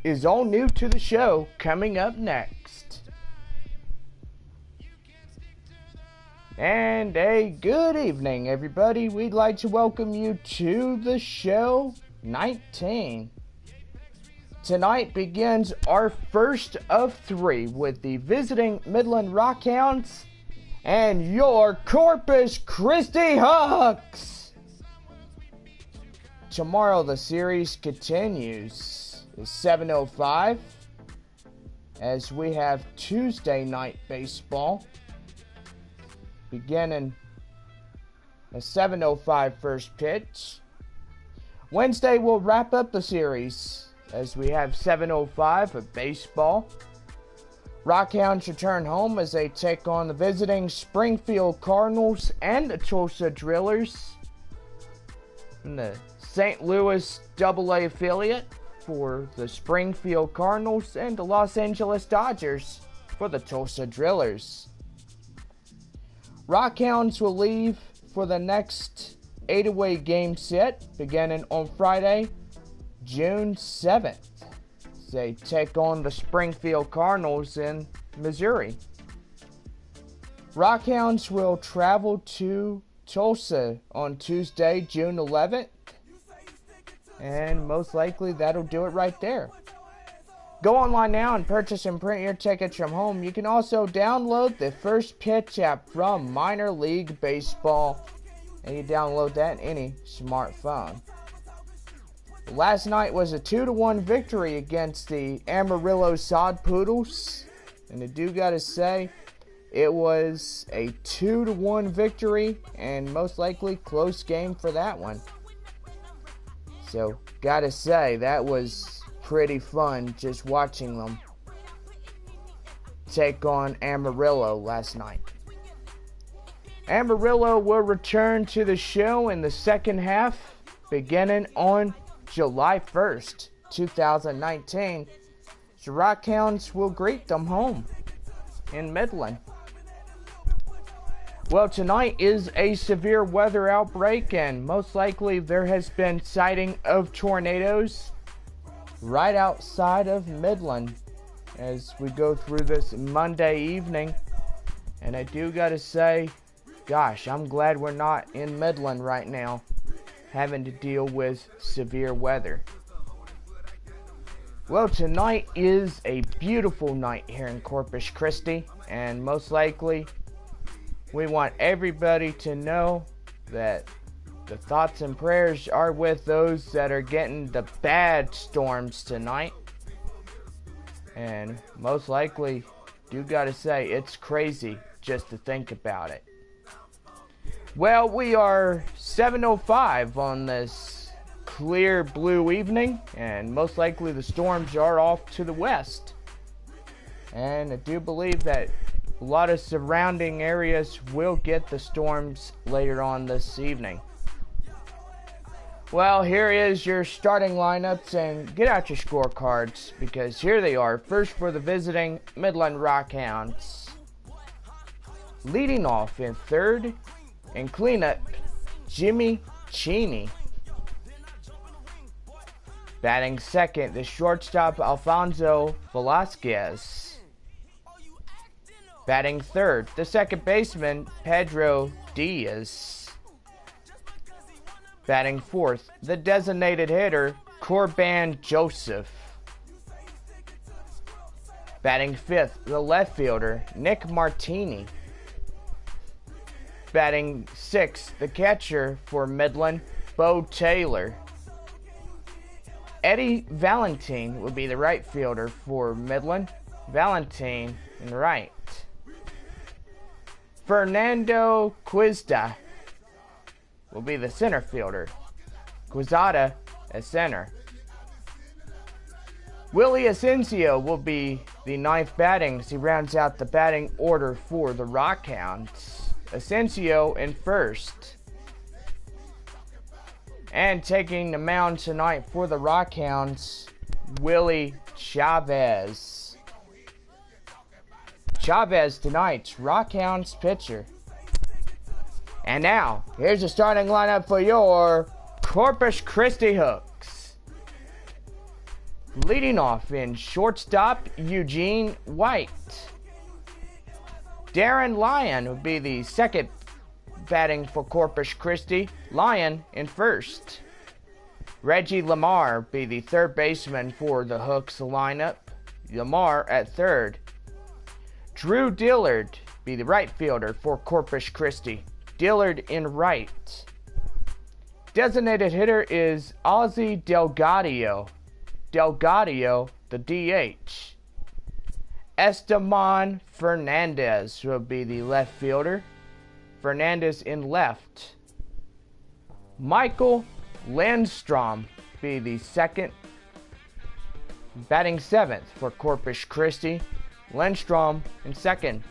is all new to the show coming up next. And a good evening, everybody. We'd like to welcome you to the show 19. Tonight begins our first of 3 with the visiting Midland Rockhounds and your Corpus Christi Hawks. Tomorrow the series continues at 7:05 as we have Tuesday night baseball beginning at 7:05 first pitch. Wednesday we'll wrap up the series as we have 7:05 of baseball. Rockhounds return home as they take on the visiting Springfield Cardinals and the Tulsa Drillers in the St. Louis AA affiliate for the Springfield Cardinals and the Los Angeles Dodgers for the Tulsa Drillers. Rockhounds will leave for the next 8 away game set beginning on Friday, June 7th. They take on the Springfield Cardinals in Missouri. Rockhounds will travel to Tulsa on Tuesday, June 11th. And most likely that'll do it right there. Go online now and purchase and print your tickets from home. You can also download the First Pitch app from Minor League Baseball. And you download that in any smartphone. Last night was a 2-1 victory against the Amarillo Sod Poodles. And I do gotta say, it was a 2-1 victory and most likely close game for that one. So, gotta say, that was pretty fun just watching them take on Amarillo last night. Amarillo will return to the show in the second half beginning on July 1st, 2019, the Rockhounds will greet them home in Midland. Well, tonight is a severe weather outbreak, and most likely there has been sighting of tornadoes right outside of Midland as we go through this Monday evening. And I do gotta say, gosh, I'm glad we're not in Midland right now, having to deal with severe weather. Well, tonight is a beautiful night here in Corpus Christi, and most likely we want everybody to know that the thoughts and prayers are with those that are getting the bad storms tonight. And most likely, do gotta say, it's crazy just to think about it. Well, we are 7:05 on this clear blue evening, and most likely the storms are off to the west. And I do believe that a lot of surrounding areas will get the storms later on this evening. Well, here is your starting lineups, and get out your scorecards because here they are. First for the visiting Midland Rockhounds. Leading off in third and cleanup, Jimmy Cheney. Batting second, the shortstop Alfonso Velasquez. Batting third, the second baseman Pedro Diaz. Batting fourth, the designated hitter Corban Joseph. Batting fifth, the left fielder Nick Martini. Batting sixth, the catcher for Midland, Bo Taylor. Eddie Valentine will be the right fielder for Midland. Valentine in right. Fernando Quizda will be the center fielder. Quizada at center. Willie Asensio will be the ninth batting as he rounds out the batting order for the Rockhounds. Asensio in first. And taking the mound tonight for the Rockhounds, Willie Chavez. Chavez tonight's Rockhounds pitcher. And now, here's the starting lineup for your Corpus Christi Hooks. Leading off in shortstop, Eugene White. Darren Lyon would be the second batting for Corpus Christi. Lyon in first. Reggie Lamar be the third baseman for the Hooks lineup. Lamar at third. Drew Dillard be the right fielder for Corpus Christi. Dillard in right. Designated hitter is Ozzy Delgadio. Delgadio, the DH. Esteban Fernandez will be the left fielder. Fernandez in left. Michael Landstrom be the second, batting seventh for Corpus Christi. Landstrom in second.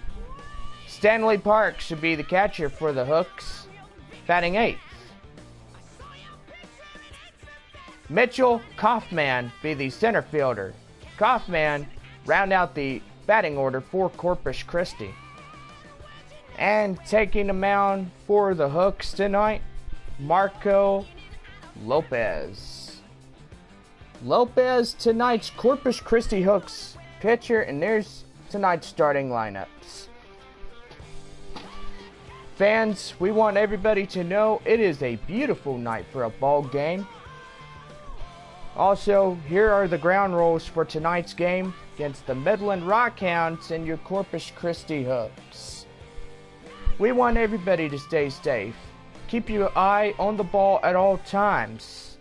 Stanley Parks should be the catcher for the Hooks, batting eighth. Mitchell Kaufman be the center fielder. Kaufman round out the batting order for Corpus Christi. And taking the mound for the Hooks tonight, Marco Lopez. Lopez, tonight's Corpus Christi Hooks pitcher, and there's tonight's starting lineups. Fans, we want everybody to know it is a beautiful night for a ball game. Also, here are the ground rules for tonight's game against the Midland Rockhounds and your Corpus Christi Hooks. We want everybody to stay safe. Keep your eye on the ball at all times.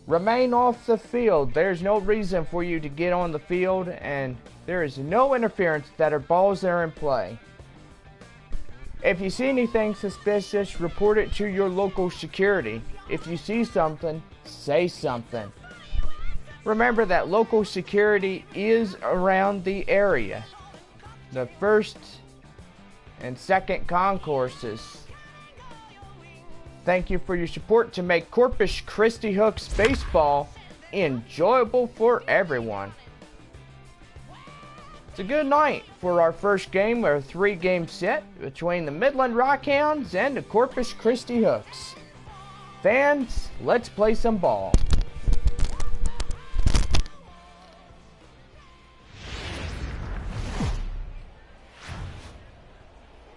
Remain off the field. There's no reason for you to get on the field, and there is no interference that are balls that are in play. If you see anything suspicious, report it to your local security. If you see something, say something. Remember that local security is around the area. The first and second concourses. Thank you for your support to make Corpus Christi Hooks baseball enjoyable for everyone. It's a good night for our first game of a 3-game set between the Midland Rockhounds and the Corpus Christi Hooks. Fans, let's play some ball.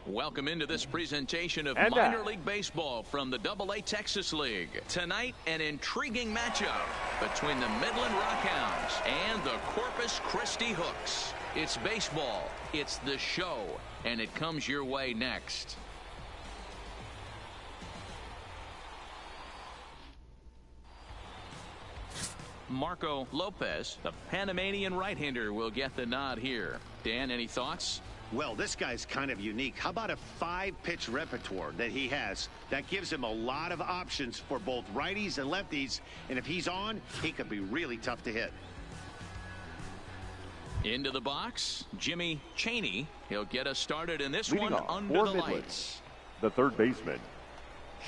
Welcome into this presentation of minor league baseball from the AA Texas League. Tonight, an intriguing matchup between the Midland Rockhounds and the Corpus Christi Hooks. It's baseball, it's the show, and it comes your way next. Marco Lopez, the Panamanian right-hander, will get the nod here. Dan, any thoughts? Well, this guy's kind of unique. How about a 5-pitch repertoire that he has? That gives him a lot of options for both righties and lefties. And if he's on, he could be really tough to hit. Into the box, Jimmy Chaney. He'll get us started in this one under the lights. The third baseman,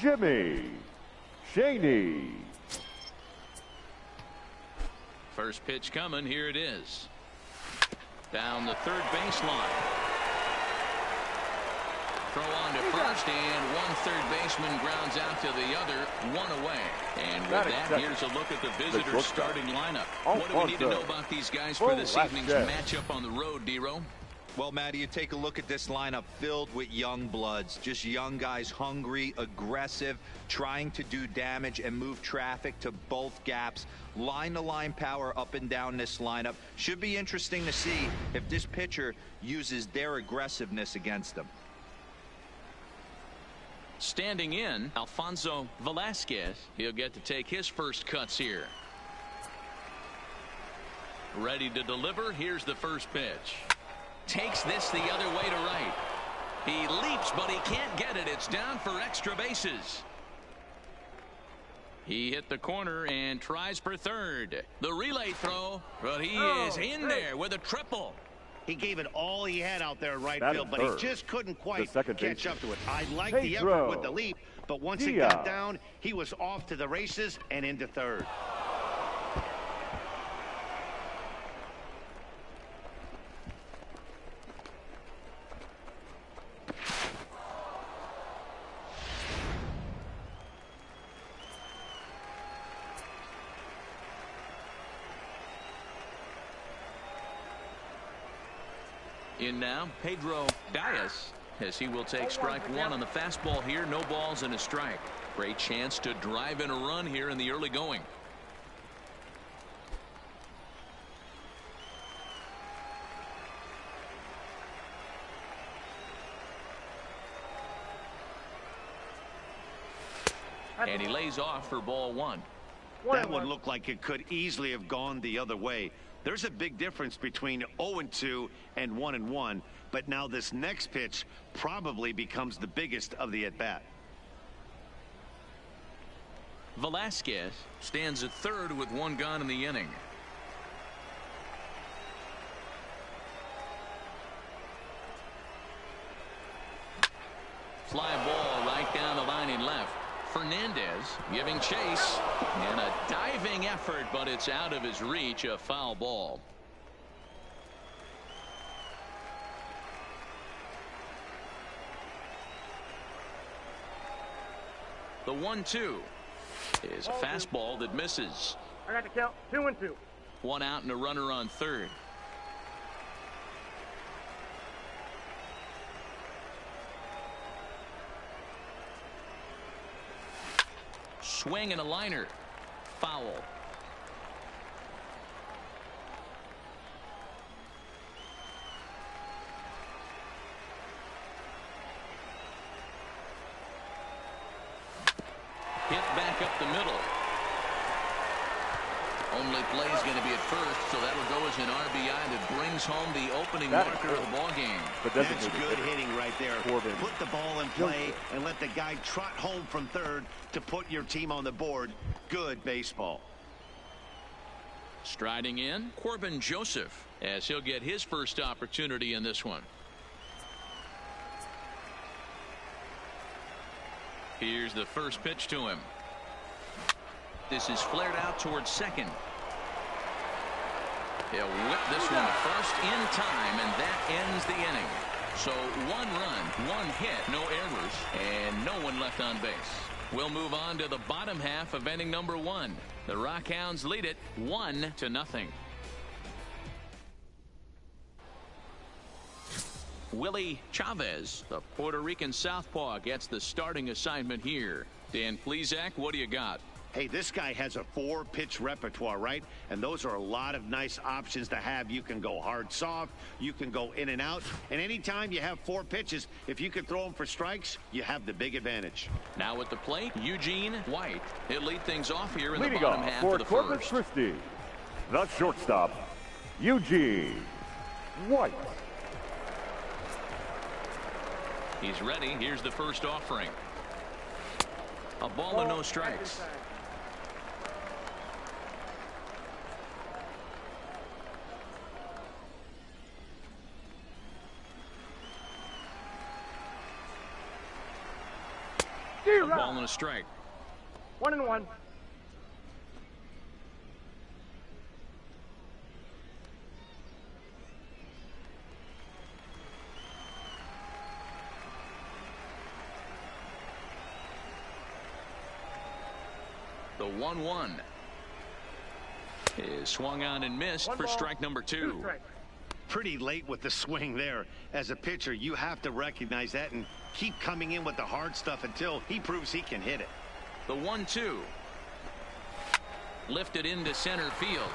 Jimmy Chaney. First pitch coming. Here it is. Down the third baseline. Throw on to first, and one third baseman grounds out to the other, one away. And with that, here's a look at the visitors' starting lineup. What do we need to know about these guys for this evening's matchup on the road, D-Row? Well, Matty, you take a look at this lineup filled with young bloods, just young guys, hungry, aggressive, trying to do damage and move traffic to both gaps. Line-to-line power up and down this lineup. Should be interesting to see if this pitcher uses their aggressiveness against them. Standing in, Alfonso Velasquez. He'll get to take his first cuts here. Ready to deliver. Here's the first pitch. Takes this the other way to right. He leaps, but he can't get it. It's down for extra bases. He hit the corner and tries for third. The relay throw, but he is in there with a triple. He gave it all he had out there in right field, but he just couldn't quite catch up to it. I like the effort with the leap, but once it got down, he was off to the races and into third. In now, Pedro Dias, as he will take strike one on the fastball here. No balls and a strike. Great chance to drive in a run here in the early going. And he lays off for ball one. That one looked like it could easily have gone the other way. There's a big difference between 0-2 and 1-1, but now this next pitch probably becomes the biggest of the at-bat. Velasquez stands at third with one gone in the inning. Fly ball right down the line in left. Fernandez giving chase, and a diving effort, but it's out of his reach. A foul ball. The 1-2 is a fastball that misses. I got the count. 2-2. One out and a runner on third. Swing and a liner. Foul. Hit back up the middle. Only play is going to be at first, so that'll go as an RBI that brings home the opening marker of the ball game. That's good hitting right there. Put the ball in play and let the guy trot home from third to put your team on the board. Good baseball. Striding in, Corbin Joseph, as he'll get his first opportunity in this one. Here's the first pitch to him. This is flared out towards second. He'll whip this one to first in time, and that ends the inning. So 1 run, 1 hit, no errors, and no one left on base. We'll move on to the bottom half of inning number 1. The Rockhounds lead it 1-0. Willie Chavez, the Puerto Rican southpaw, gets the starting assignment here. Dan Plesac, what do you got? Hey, this guy has a 4-pitch repertoire, right? And those are a lot of nice options to have. You can go hard, soft. You can go in and out. And anytime you have 4 pitches, if you can throw them for strikes, you have the big advantage. Now at the plate, Eugene White. He'll lead things off here in Leading the bottom off half for of the Corpus first. Christi, the shortstop, Eugene White. He's ready. Here's the first offering. A ball and no strikes. A ball and a strike. 1-1. The 1-1 is swung on and missed for strike number 2. Pretty late with the swing there. As a pitcher, you have to recognize that and keep coming in with the hard stuff until he proves he can hit it. The 1-2 lifted into center field.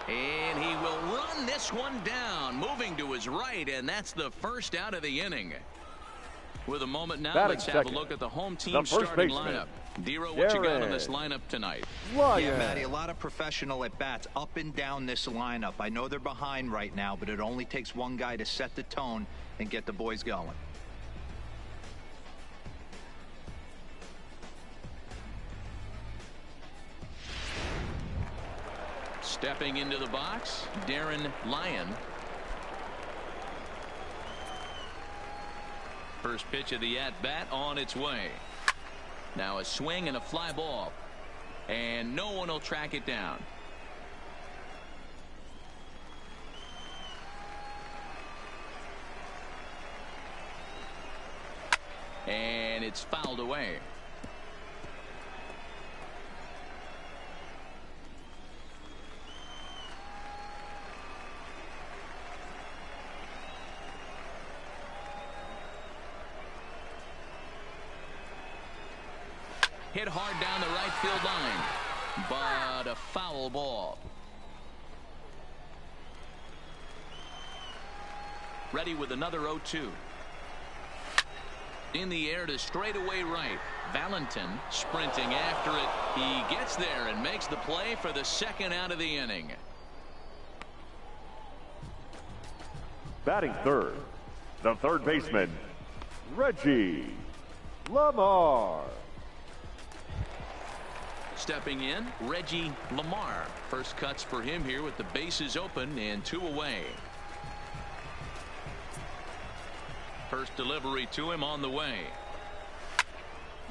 And he will run this one down, moving to his right, and that's the first out of the inning. With a moment now, let's have a look at the home team starting lineup. Dero, what you got on this lineup tonight? Yeah, Matty, a lot of professional at-bats up and down this lineup. I know they're behind right now, but it only takes one guy to set the tone and get the boys going. Stepping into the box, Darren Lyon. First pitch of the at-bat on its way. Now a swing and a fly ball. And no one will track it down. And it's fouled away. hit hard down the right field line, but a foul ball. Ready with another 0-2. In the air to straightaway right. Valentin sprinting after it. He gets there and makes the play for the second out of the inning. Batting third, the third baseman, Reggie Lamar. Stepping in, Reggie Lamar. First cuts for him here with the bases open and 2 away. First delivery to him on the way.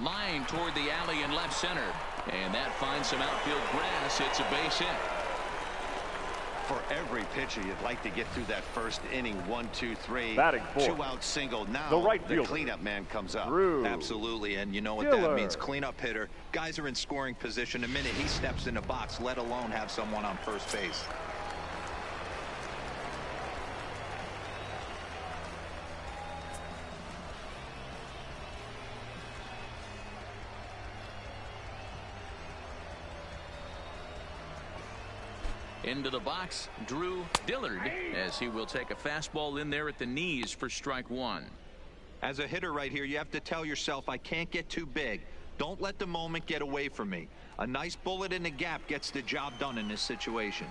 Line toward the alley in left center. And that finds some outfield grass. It's a base hit. For every pitcher, you'd like to get through that first inning. 1, 2, 3. Batting fourth. 2-out single. Now the right fielder. Cleanup man comes up. Drew Absolutely, and you know what Diller. that means. Cleanup hitter. Guys are in scoring position the minute he steps in the box, let alone have someone on first base. Into the box, Drew Dillard, as he will take a fastball in there at the knees for strike 1. As a hitter right here, you have to tell yourself, I can't get too big. Don't let the moment get away from me. A nice bullet in the gap gets the job done in this situation.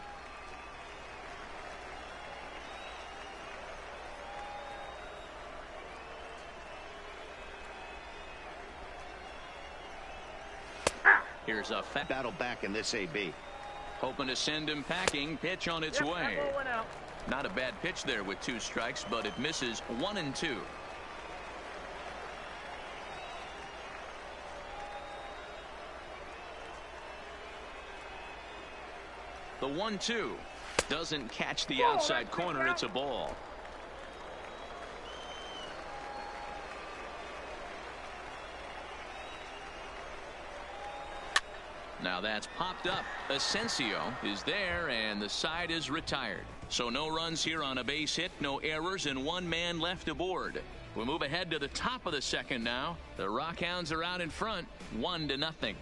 Here's a Battle back in this AB. hoping to send him packing. Pitch on its way. Not a bad pitch there with 2 strikes, but it misses 1 and 2. The 1-2 doesn't catch the outside corner. It's a ball. Now that's popped up. Asensio is there, and the side is retired. So no runs here on a base hit, no errors, and 1 man left aboard. We move ahead to the top of the second now. The Rockhounds are out in front, 1-0.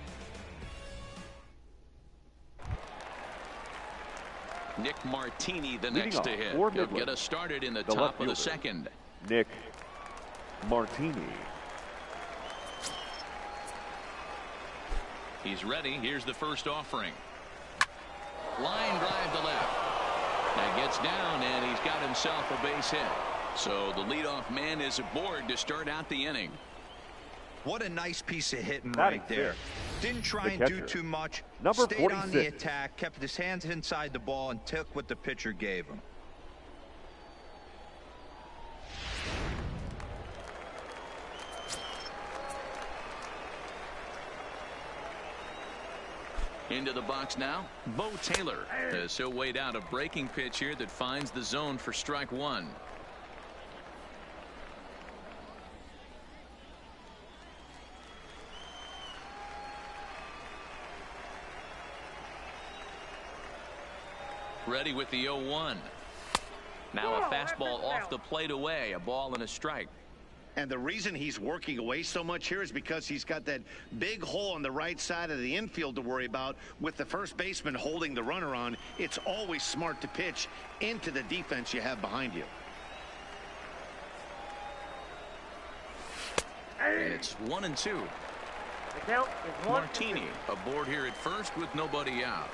Nick Martini the next to hit. He'll get us started in the top of the second. Nick Martini. He's ready. Here's the first offering. Line drive to left. That gets down, and he's got himself a base hit. So the leadoff man is aboard to start out the inning. What a nice piece of hitting right there. Didn't try and do too much. Number Stayed 46. on the attack, kept his hands inside the ball, and took what the pitcher gave him. Into the box now, Bo Taylor, as he'll wait out a breaking pitch here that finds the zone for strike 1. Ready with the 0-1. Now a fastball off the plate away, a ball and a strike. And the reason he's working away so much here is because he's got that big hole on the right side of the infield to worry about. With the first baseman holding the runner on, it's always smart to pitch into the defense you have behind you. It's 1-2. The count is 1-2. Martini aboard here at first with nobody out.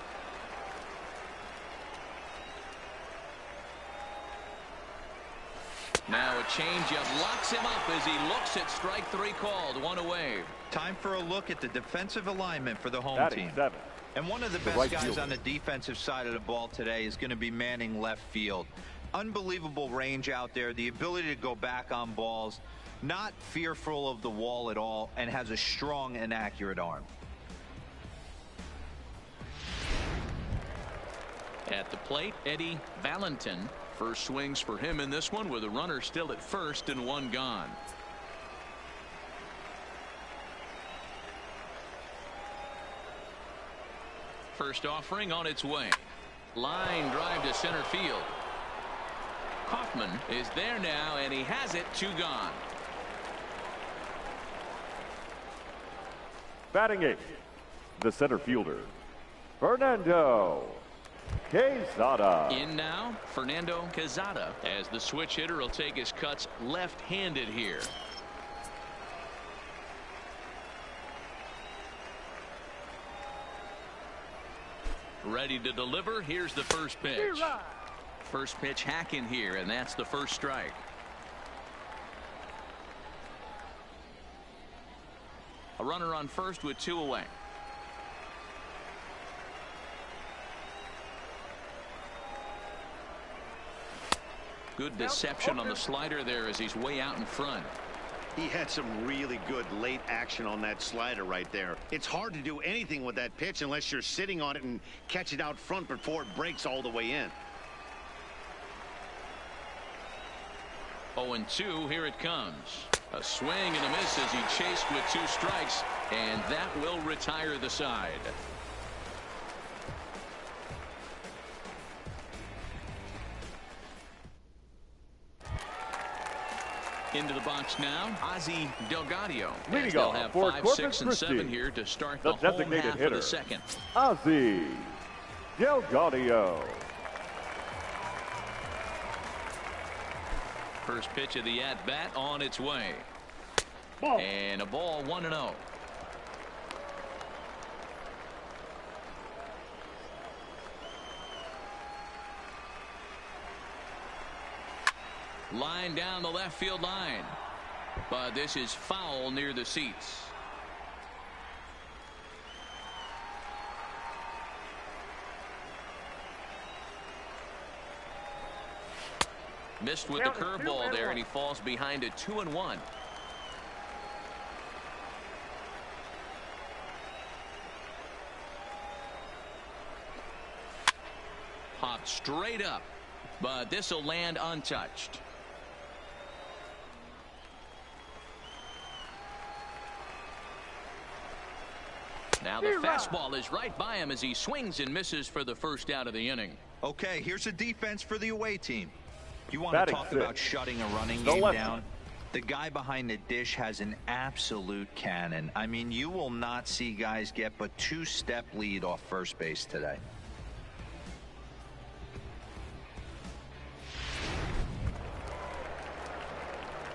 Now a changeup locks him up as he looks at strike 3 called. 1 away. Time for a look at the defensive alignment for the home Batting team. 7. And one of the best guys on the defensive side of the ball today is going to be manning left field. Unbelievable range out there, the ability to go back on balls, not fearful of the wall at all, and has a strong and accurate arm. At the plate, Eddie Valentin. First swings for him in this one with a runner still at first and 1 gone. First offering on its way. Line drive to center field. Kaufman is there now, and he has it. 2 gone. Batting 8th, the center fielder, Fernando Quezada. In now, Fernando Quezada, as the switch hitter will take his cuts left-handed here. Ready to deliver. Here's the first pitch. First pitch hacking here, and that's the first strike. A runner on first with 2 away. Good deception on the slider there as he's way out in front. He had some really good late action on that slider right there. It's hard to do anything with that pitch unless you're sitting on it and catch it out front before it breaks all the way in. 0-2, here it comes. A swing and a miss as he chased with 2 strikes, and that will retire the side. Into the box now, Ozzie Delgado. Leading They'll off have for 5, Corpus 6, and Christi, 7 here to start the the home designated half hitter, of the second. Ozzie Delgado. First pitch of the at-bat on its way. Ball. And a ball, 1-0. Line down the left field line. But this is foul near the seats. Missed with the curveball there, and he falls behind it 2-1. Popped straight up, but this will land untouched. Now the fastball is right by him as he swings and misses for the first out of the inning. Okay, here's a defense for the away team. You want Batting to talk 6, about shutting a running the game left. down? The guy behind the dish has an absolute cannon. I mean, you will not see guys get but 2-step lead off first base today.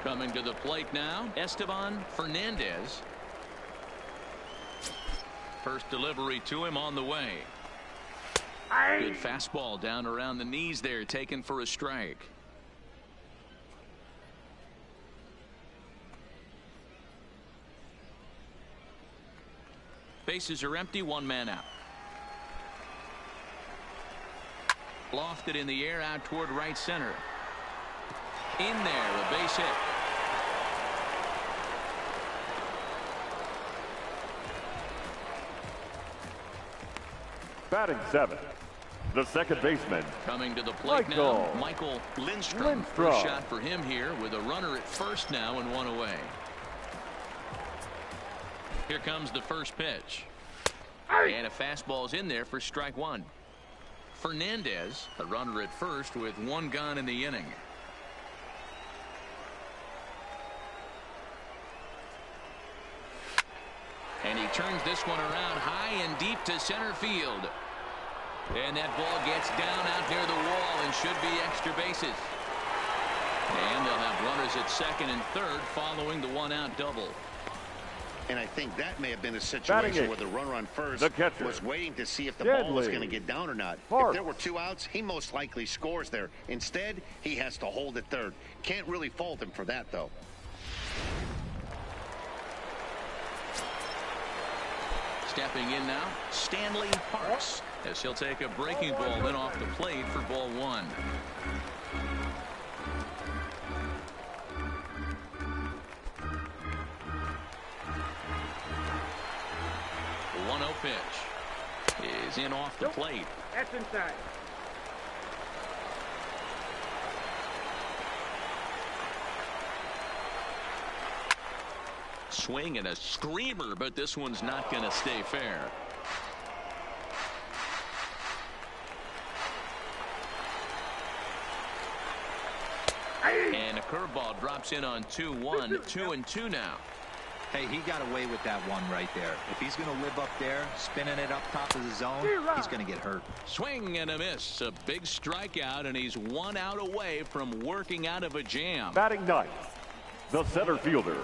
Coming to the plate now, Esteban Fernandez. First delivery to him on the way. Good fastball down around the knees there, taken for a strike. Bases are empty, 1 man out. Lofted in the air out toward right center. In there, a base hit. Batting 7, the second baseman, Coming to the plate now, Michael Lindstrom. First shot for him here with a runner at first now and 1 away. Here comes the first pitch. And a fastball's in there for strike 1. Fernandez, a runner at first with 1 gone in the inning. And he turns this one around high and deep to center field. And that ball gets down out near the wall and should be extra bases. And they'll have runners at second and third following the 1-out double. And I think that may have been a situation where the runner on first was waiting to see if the ball was going to get down or not. If there were 2 outs, he most likely scores there. Instead, he has to hold at third. Can't really fault him for that, though. Stepping in now, Stanley Parks, as he'll take a breaking ball in off the plate for ball 1. The 1-0 pitch is in off the plate. That's inside. Swing and a screamer, but this one's not going to stay fair. And a curveball drops in on 2-1, 2-2 now. Hey, he got away with that one right there. If he's going to live up there, spinning it up top of the zone, he's going to get hurt. Swing and a miss. A big strikeout, and he's 1 out away from working out of a jam. Batting ninth, the center fielder,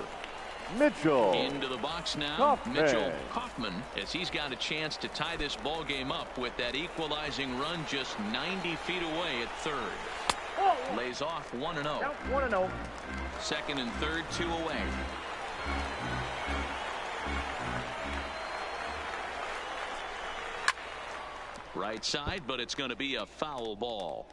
Mitchell. Into the box now, Kaufman. Mitchell Kaufman, as he's got a chance to tie this ball game up with that equalizing run just 90 feet away at third. Lays off 1-0. 1-0. Second and third, 2 away. Right side, but it's going to be a foul ball.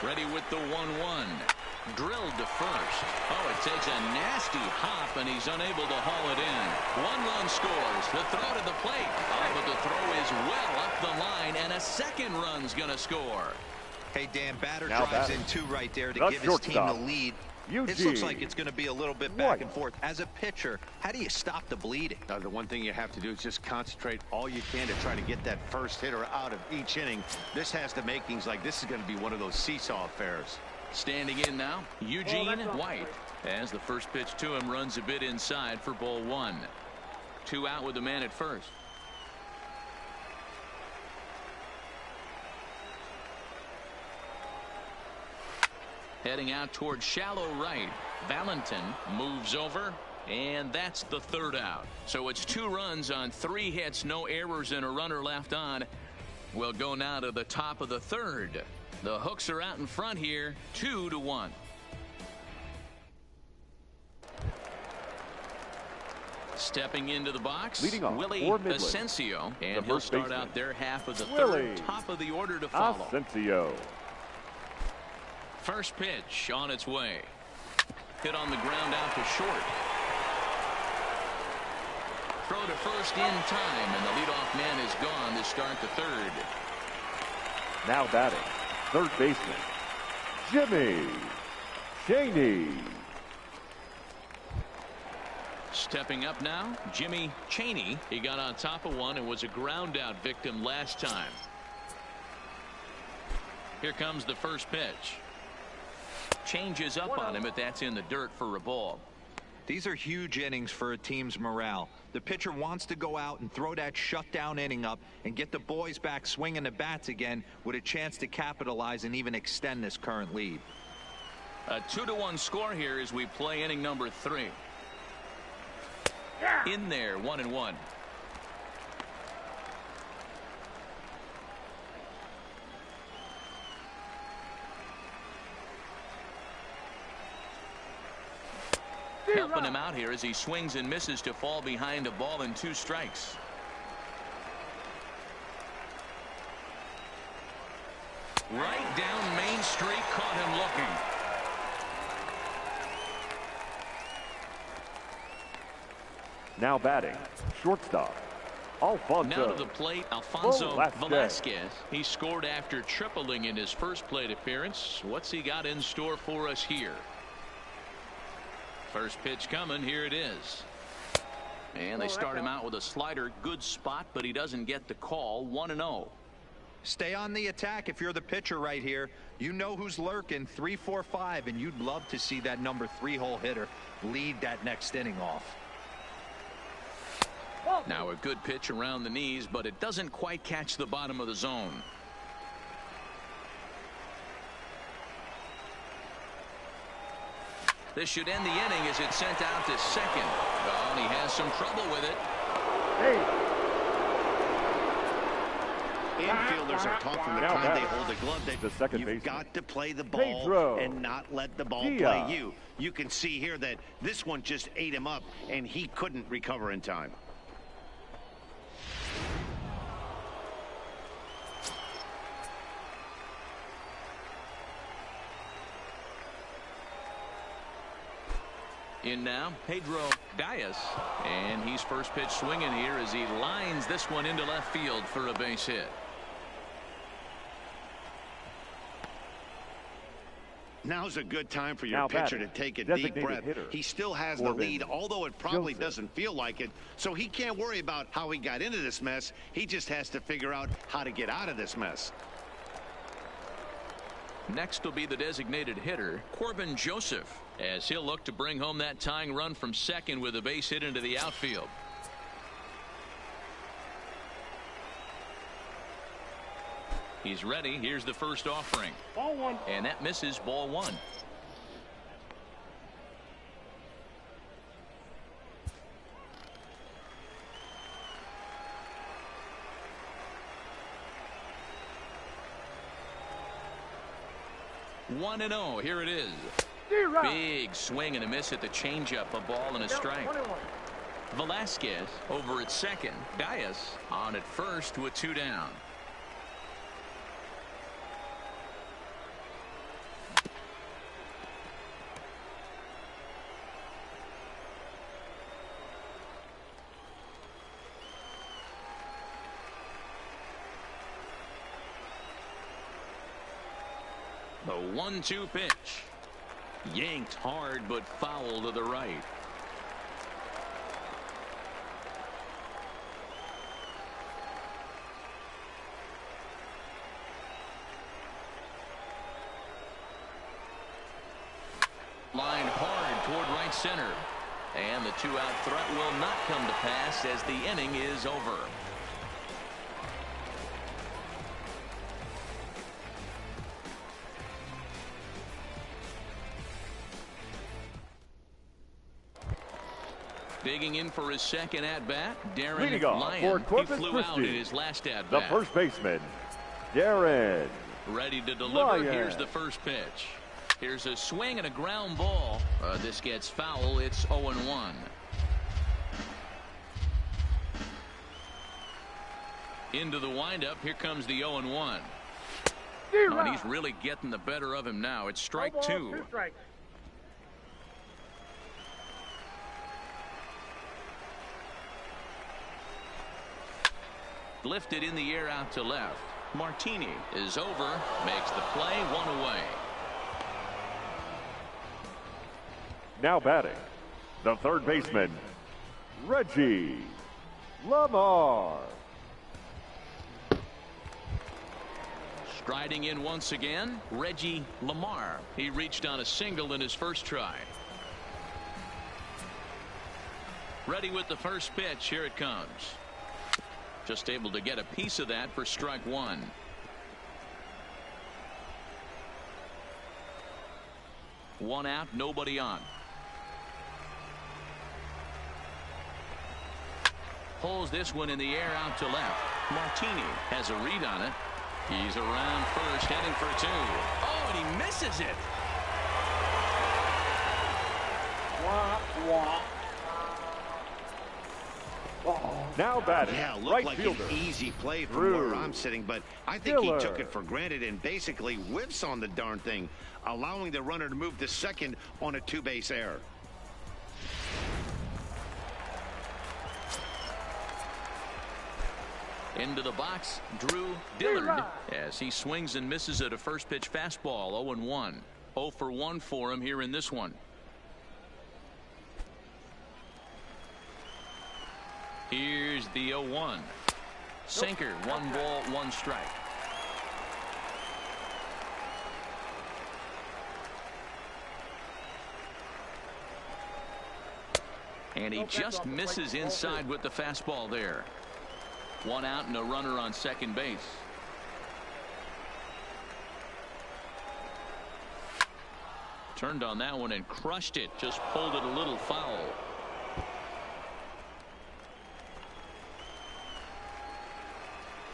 Ready with the 1-1. Drilled to first. Oh, it takes a nasty hop, and he's unable to haul it in. 1 run scores. The throw to the plate. Oh, but the throw is well up the line, and a second run's going to score. Hey, Dan, batter Now drives batting. in 2 right there to The give his team the shortstop, lead. Eugene This looks like it's going to be a little bit back White. and forth. As a pitcher, how do you stop the bleeding? The one thing you have to do is just concentrate all you can to try to get that first hitter out of each inning. This has the makings like this is going to be one of those seesaw affairs. Standing in now, Eugene White, as the first pitch to him runs a bit inside for ball 1. 2 out with the man at first. Heading out toward shallow right. Valentin moves over, and that's the 3rd out. So it's 2 runs on 3 hits, no errors, and a runner left on. We'll go now to the top of the 3rd. The Hooks are out in front here, 2-1. Stepping into the box, Leading off Willie for Midland, Asensio, and the he'll first start baseman. out their half of the Willie 3rd, top of the order to follow. Asensio. First pitch on its way. Hit on the ground out to short. Throw to first in time, and the leadoff man is gone to start the 3rd. Now batting, third baseman, Jimmy Chaney. Stepping up now, Jimmy Chaney. He got on top of one and was a ground out victim last time. Here comes the first pitch. Changes up on him, but that's in the dirt for a ball. These are huge innings for a team's morale. The pitcher wants to go out and throw that shutdown inning up and get the boys back swinging the bats again with a chance to capitalize and even extend this current lead. A 2-1 score here as we play inning number 3. In there, 1-1. Helping him out here as he swings and misses to fall behind a ball and 2 strikes. Right down Main Street, caught him looking. Now batting, shortstop, Alfonso. Now to the plate, Alfonso Velasquez. Velasquez. He scored after tripling in his first plate appearance. What's he got in store for us here? First pitch coming. Here it is. And they start him out with a slider. Good spot, but he doesn't get the call. 1-0. Stay on the attack if you're the pitcher right here. You know who's lurking, 3, 4, 5, and you'd love to see that number 3-hole hitter lead that next inning off. Now a good pitch around the knees, but it doesn't quite catch the bottom of the zone. This should end the inning as it's sent out to second. Oh, and he has some trouble with it. Infielders are taught from the Now time they batting, hold a glove that the second you've baseman, got to play the ball Pedro and not let the ball Diaz. play you. You can see here that this one just ate him up, and he couldn't recover in time. In now, Pedro Diaz. And he's first pitch swinging here as he lines this one into left field for a base hit. Now's a good time for your Now pitcher batting, to take a deep designated breath. hitter, He still has the Corbin lead, although it probably Joseph. doesn't feel like it. So he can't worry about how he got into this mess. He just has to figure out how to get out of this mess. Next will be the designated hitter, Corbin Joseph, as he'll look to bring home that tying run from second with a base hit into the outfield. He's ready. Here's the first offering. Ball one. And that misses, ball one. One and 0. Here it is. Big swing and a miss at the changeup. A ball and a strike. Velasquez over at second. Dias on at first with 2 down. The 1-2 pitch. Yanked hard but foul to the right. Lined hard toward right center. And the 2-out threat will not come to pass as the inning is over. Digging in for his second at-bat, Darren Leading off Lyon. for Corpus He flew Christi, out in his last at-bat. the first baseman, Darren Ready to deliver. Lyon. Here's the first pitch. Here's a swing and a ground ball. This gets foul. It's 0-1. Into the windup. Here comes the 0-1. And he's really getting the better of him now. It's strike 2. Lifted in the air out to left. Martini is over. Makes the play. 1 away. now batting, the third baseman, Reggie Lamar. Striding in once again, Reggie Lamar. He reached on a single in his first try. Ready with the first pitch. Here it comes. Just able to get a piece of that for strike one. One out, nobody on. Pulls this one in the air out to left. Martini has a read on it. He's around first, heading for two. Oh, and he misses it. Now batting, yeah, looked right like fielder, an easy play from Drew where I'm sitting, but I think Diller. he took it for granted and basically whiffs on the darn thing, allowing the runner to move to second on a two-base error. Into the box, Drew Dillard, as he swings and misses at a first pitch fastball. 0-1. 0 for 1 for him here in this one. Here's the 0-1. Sinker, 1 ball, 1 strike. And he just misses inside with the fastball there. 1 out and a runner on second base. Turned on that one and crushed it. Just pulled it a little foul.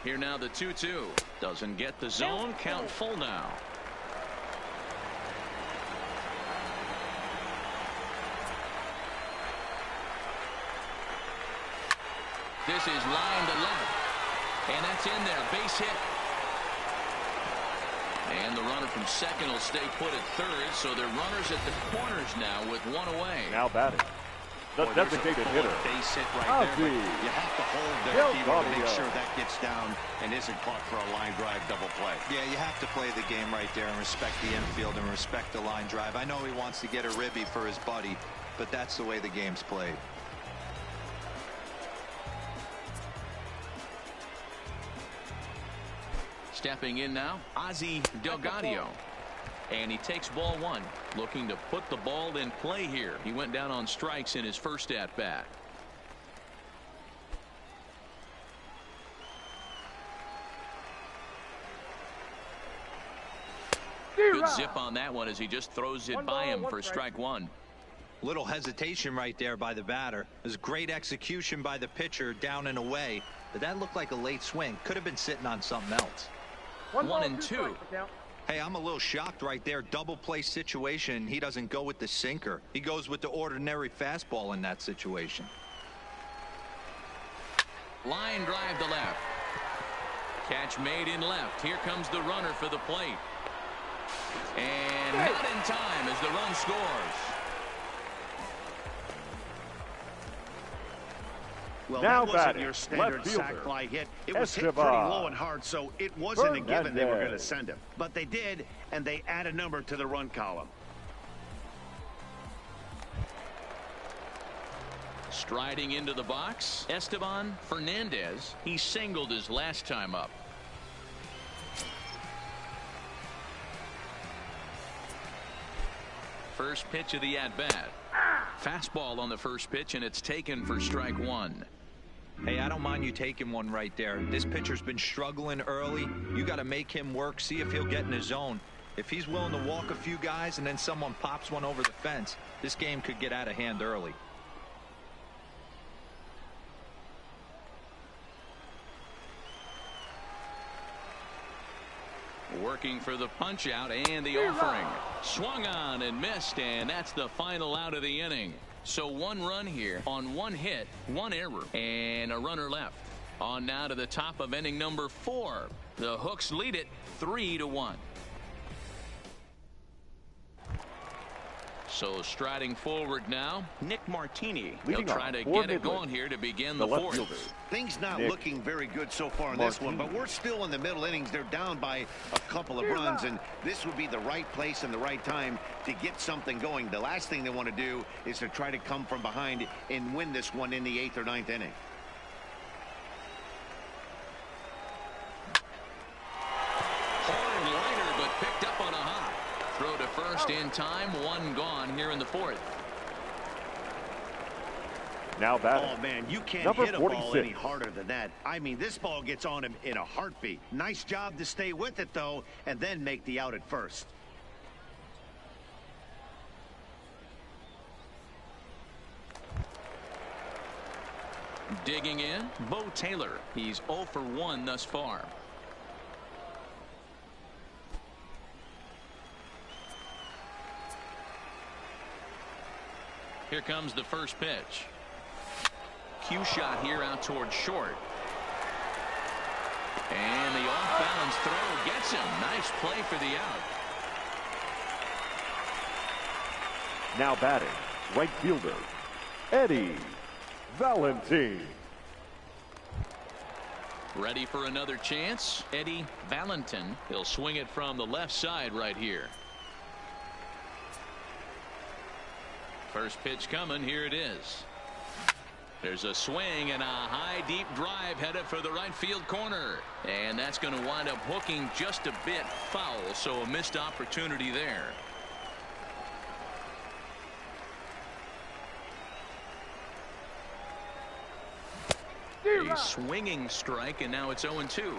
Here now the 2-2. Doesn't get the zone. Count full now. This is line to left. And that's in there. Base hit. And the runner from second will stay put at third. So they're runners at the corners now with 1 away. Now batting, the designated hitter, Base hit right there, but you have to hold there to make sure that gets down and isn't caught for a line drive double play. Yeah, you have to play the game right there and respect the infield and respect the line drive. I know he wants to get a ribby for his buddy, but that's the way the game's played. Stepping in now, Ozzie Delgadio. And he takes ball one, looking to put the ball in play here. He went down on strikes in his first at-bat. Good zip on that one as he just throws it by him for strike one. Little hesitation right there by the batter. It was great execution by the pitcher down and away, but that looked like a late swing. Could have been sitting on something else. 1-2. Hey, I'm a little shocked right there. Double play situation. He doesn't go with the sinker. He goes with the ordinary fastball in that situation. Line drive to left. Catch made in left. Here comes the runner for the plate. And not in time as the run scores. Well, Now that wasn't batting, your standard left fielder, sac fly hit. It was hit Esteban. pretty low and hard, so it wasn't a given they were going to Fernandez. send him. But they did, and they add a number to the run column. Striding into the box, Esteban Fernandez. He singled his last time up. First pitch of the at-bat. Fastball on the first pitch, and it's taken for strike one. Hey, I don't mind you taking one right there. This pitcher's been struggling early. You got to make him work, see if he'll get in his zone. If he's willing to walk a few guys and then someone pops one over the fence, this game could get out of hand early. Working for the punch out and the offering. Swung on and missed, and that's the final out of the inning. So one run here on one hit, one error, and a runner left. On now to the top of inning number 4. The Hooks lead it 3-1. So striding forward now, Nick Martini. He'll Leading try off to for get it Midland, going here to begin the the left fourth. fielder. Things not Nick looking very good so far in this one, but we're still in the middle innings. They're down by a couple of runs, and this would be the right place and the right time to get something going. The last thing they want to do is to try to come from behind and win this one in the 8th or 9th inning. Hard liner, but picked up on a hop. Throw to first in time. One gone here in the fourth. Now batting. Oh, man, you can't Number hit a ball 46. any harder than that. I mean, this ball gets on him in a heartbeat. Nice job to stay with it, though, and then make the out at first. Digging in, Bo Taylor. He's 0 for 1 thus far. Here comes the first pitch. Cue shot here out towards short. And the off-balance throw gets him. Nice play for the out. Now batting, right fielder, Eddie Valentin. Ready for another chance. Eddie Valentin. He'll swing it from the left side right here. First pitch coming. Here it is. There's a swing and a high deep drive headed for the right field corner, and that's going to wind up hooking just a bit foul, so a missed opportunity there. A swinging strike, and now it's 0-2.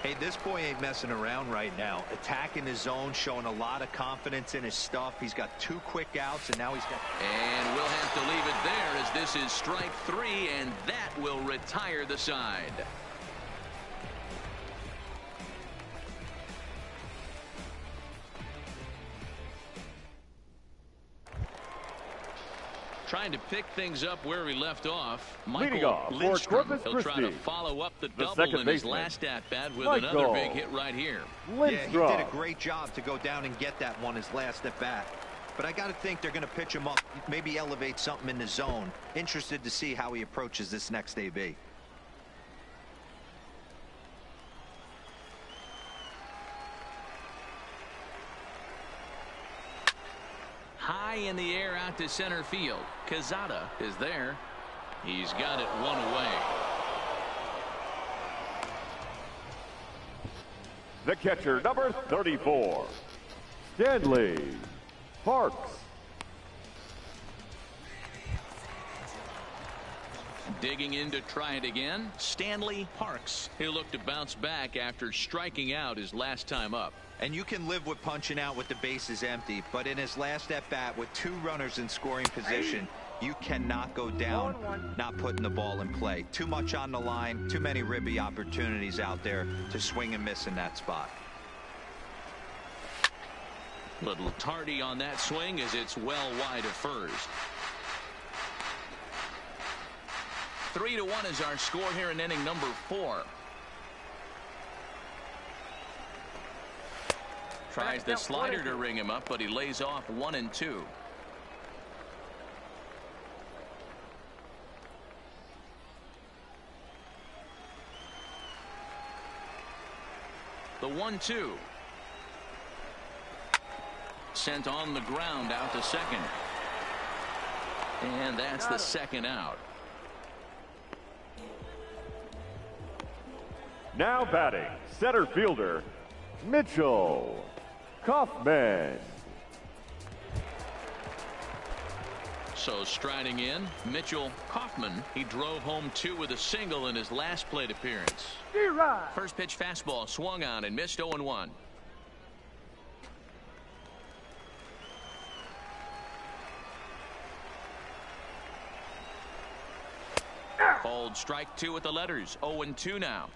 Hey, this boy ain't messing around right now. Attacking his zone, showing a lot of confidence in his stuff. He's got 2 quick outs, and now he's got... And we'll have to leave it there as this is strike 3, and that will retire the side. Trying to pick things up where we left off. Leading Michael off for Lindstrom. Corpus He'll try to Christi, follow up the the double second in his baseman. last at-bat with Michael another big hit right here. Yeah, he Lindstrom. did a great job to go down and get that one his last at bat. But I got to think they're going to pitch him up, maybe elevate something in the zone. Interested to see how he approaches this next AB. High in the air out to center field. Quezada is there. He's got it one away. The catcher, number 34, Stanley Parks. Digging in to try it again, Stanley Parks. He'll look to bounce back after striking out his last time up. And you can live with punching out with the bases empty, but in his last at-bat with 2 runners in scoring position, you cannot go down not putting the ball in play. Too much on the line, too many ribby opportunities out there to swing and miss in that spot. Little tardy on that swing as it's well wide of first. 3-1 is our score here in inning number 4. Tries the slider to ring him up, but he lays off 1-2. The 1-2. Sent on the ground out to second. And that's the second out. Now batting, center fielder, Mitchell Kaufman. So striding in, Mitchell Kaufman. He drove home 2 with a single in his last plate appearance. First pitch fastball swung on and missed 0-1. Called strike 2 with the letters. 0-2 now.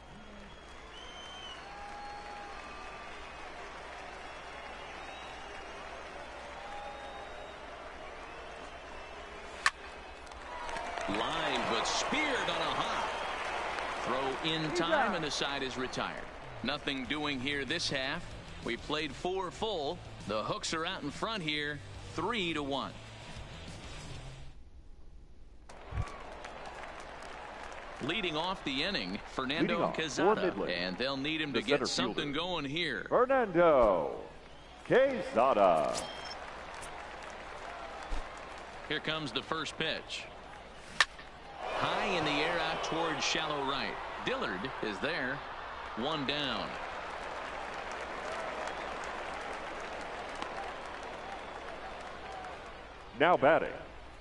Line, but speared on a hop. Throw in time, and the side is retired. Nothing doing here this half. We played 4 full. The Hooks are out in front here, 3-1. Leading off the inning, Fernando Quezada, and they'll need him to get something going here. Fernando Quezada. Here comes the first pitch. High in the air out towards shallow right. Dillard is there. 1 down. Now batting.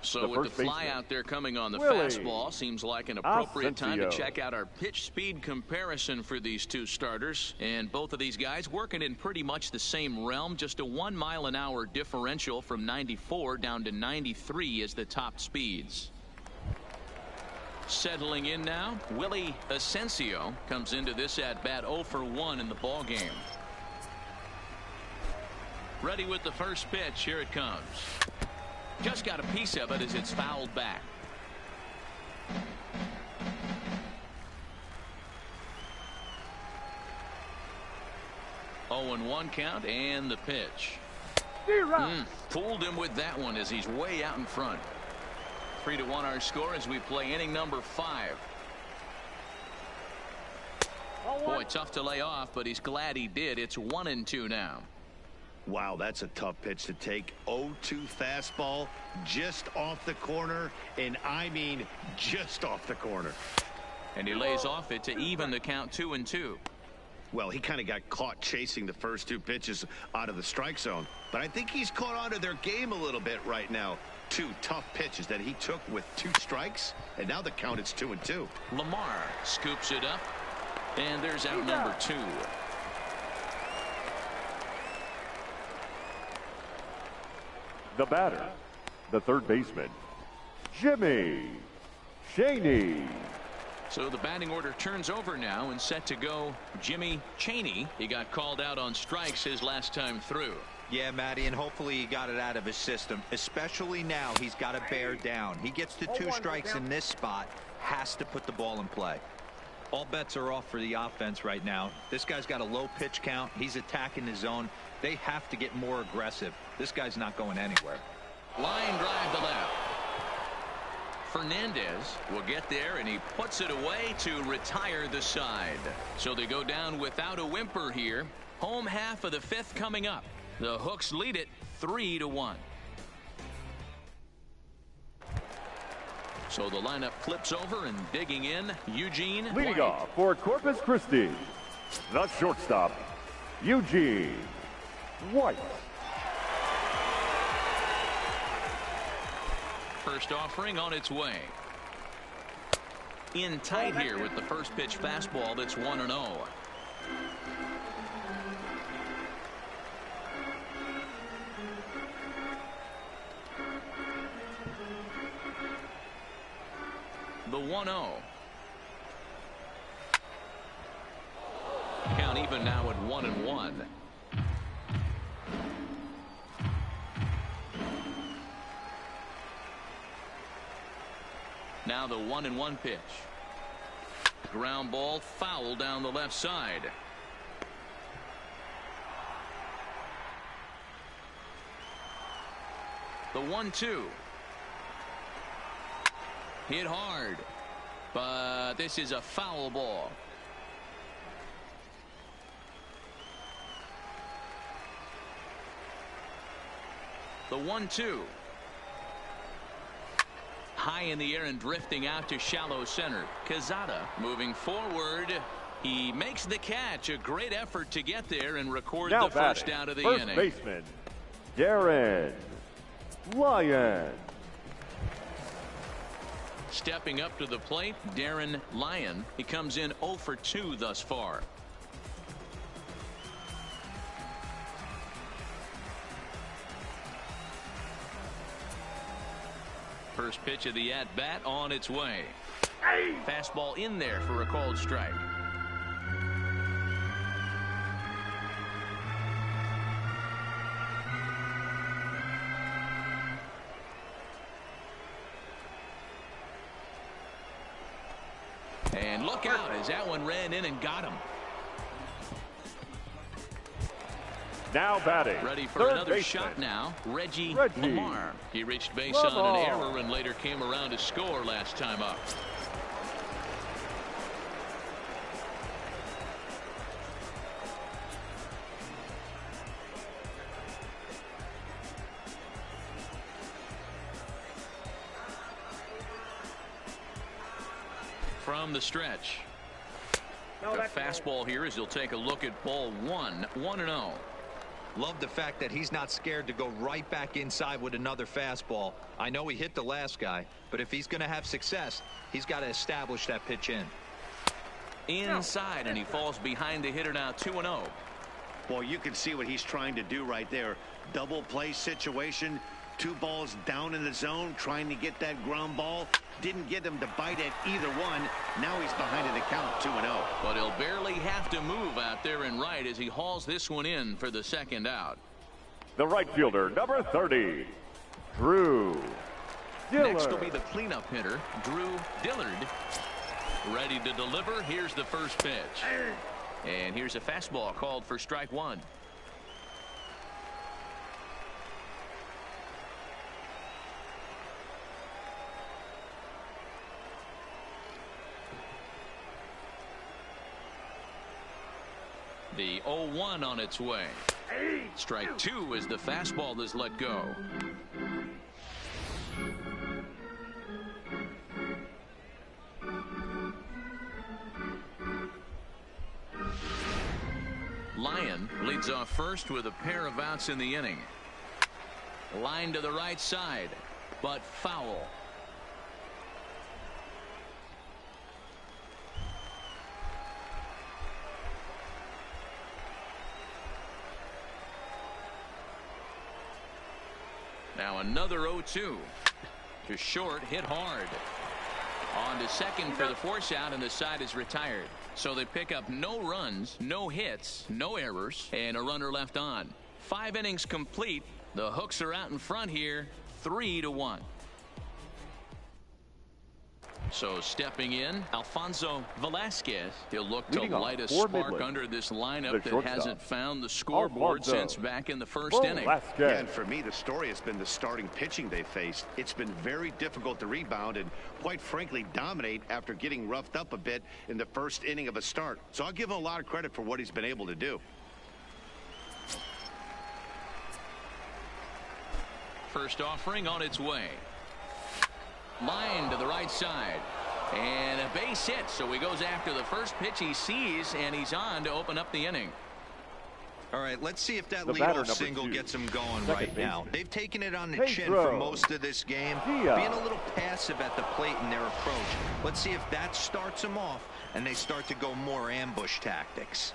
So with the fly out there coming on the fastball, seems like an appropriate time to check out our pitch speed comparison for these 2 starters. And both of these guys working in pretty much the same realm. Just a 1 mile an hour differential from 94 down to 93 as the top speeds. Settling in now, Willie Asensio comes into this at bat 0 for 1 in the ball game. Ready with the first pitch. Here it comes. Just got a piece of it as it's fouled back. Oh, 0-1 count, and the pitch. Fooled him with that one as he's way out in front. 3-1 our score as we play inning number 5. Boy, tough to lay off, but he's glad he did. It's 1-2 now. Wow, that's a tough pitch to take. 0-2 fastball just off the corner, and I mean just off the corner. And he lays off it to even the count 2-2. Well, he kind of got caught chasing the first 2 pitches out of the strike zone, but I think he's caught onto their game a little bit right now. 2 tough pitches that he took with 2 strikes, and now the count is 2-2. Lamar scoops it up, and there's out number 2. The batter, the third baseman, Jimmy Chaney. So the batting order turns over now and set to go Jimmy Chaney. He got called out on strikes his last time through. Yeah, Matty, and hopefully he got it out of his system. Especially now, he's got to bear down. He gets to 2 strikes in this spot, has to put the ball in play. All bets are off for the offense right now. This guy's got a low pitch count. He's attacking his zone. They have to get more aggressive. This guy's not going anywhere. Line drive to left. Fernandez will get there, and he puts it away to retire the side. So they go down without a whimper here. Home half of the 5th coming up. The Hooks lead it 3-1. So the lineup flips over, and digging in, Eugene Leading White. off for Corpus Christi, the shortstop, Eugene White. First offering on its way. In tight here with the first pitch fastball that's 1-0. The 1-0. Count even now at 1-1. Now the 1-1 pitch. Ground ball foul down the left side. The 1-2. Hit hard, but this is a foul ball. The 1-2. High in the air and drifting out to shallow center. Quezada moving forward. He makes the catch. A great effort to get there and record now the first out of the inning. First baseman, Darren Lyon. Stepping up to the plate, Darren Lyon. He comes in 0 for 2 thus far. First pitch of the at-bat on its way. Fastball in there for a called strike. And look out as that one ran in and got him. Now batting. Ready for third another baseman, shot now. Reggie Reggie Lamar. He reached base Lamar. on an error and later came around to score last time up. From the stretch. A fastball here as he'll take a look at ball 1. 1-0. Love the fact that he's not scared to go right back inside with another fastball. I know he hit the last guy, but if he's going to have success, he's got to establish that pitch in. Inside, and he falls behind the hitter now. 2-0. Well, you can see what he's trying to do right there. Double play situation. 2 balls down in the zone, trying to get that ground ball. Didn't get him to bite at either one. Now he's behind in the count, 2-0. But he'll barely have to move out there in right as he hauls this one in for the second out. The right fielder, number 30, Drew Dillard. Next will be the cleanup hitter, Drew Dillard. Ready to deliver. Here's the first pitch. And here's a fastball called for strike 1. The 0-1 on its way. Strike 2 as the fastball is let go. Lyon leads off first with a pair of outs in the inning. Line to the right side, but foul. Now another 0-2 to short, hit hard. On to second for the force out, and the side is retired. So they pick up no runs, no hits, no errors, and a runner left on. 5 innings complete. The Hooks are out in front here, 3-1. So stepping in, Alfonso Velasquez. He'll look to light a spark Midland, under this lineup that hasn't found the scoreboard Alfonso since back in the first inning. Yeah, and for me, the story has been the starting pitching they faced. It's been very difficult to rebound and, quite frankly, dominate after getting roughed up a bit in the first inning of a start. So I'll give him a lot of credit for what he's been able to do. First offering on its way. Line to the right side. And a base hit, so he goes after the first pitch he sees, and he's on to open up the inning. All right, let's see if that The batter, leadoff single gets them going right now. They've taken it on the chin for most of this game, being a little passive at the plate in their approach. Let's see if that starts them off and they start to go more ambush tactics.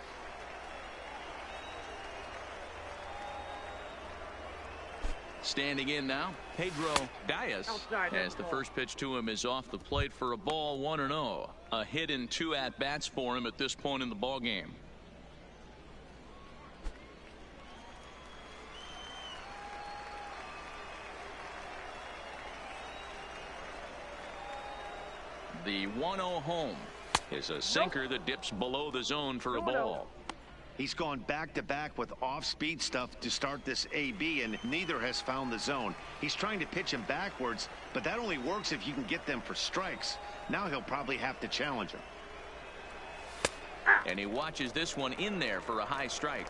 Standing in now, Pedro Diaz, as the first pitch to him is off the plate for a ball, 1-0. A hit and 2 at-bats for him at this point in the ball game. The 1-0 home is a sinker that dips below the zone for a ball. He's gone back-to-back with off-speed stuff to start this AB, and neither has found the zone. He's trying to pitch him backwards, but that only works if you can get them for strikes. Now he'll probably have to challenge him. And he watches this one in there for a high strike.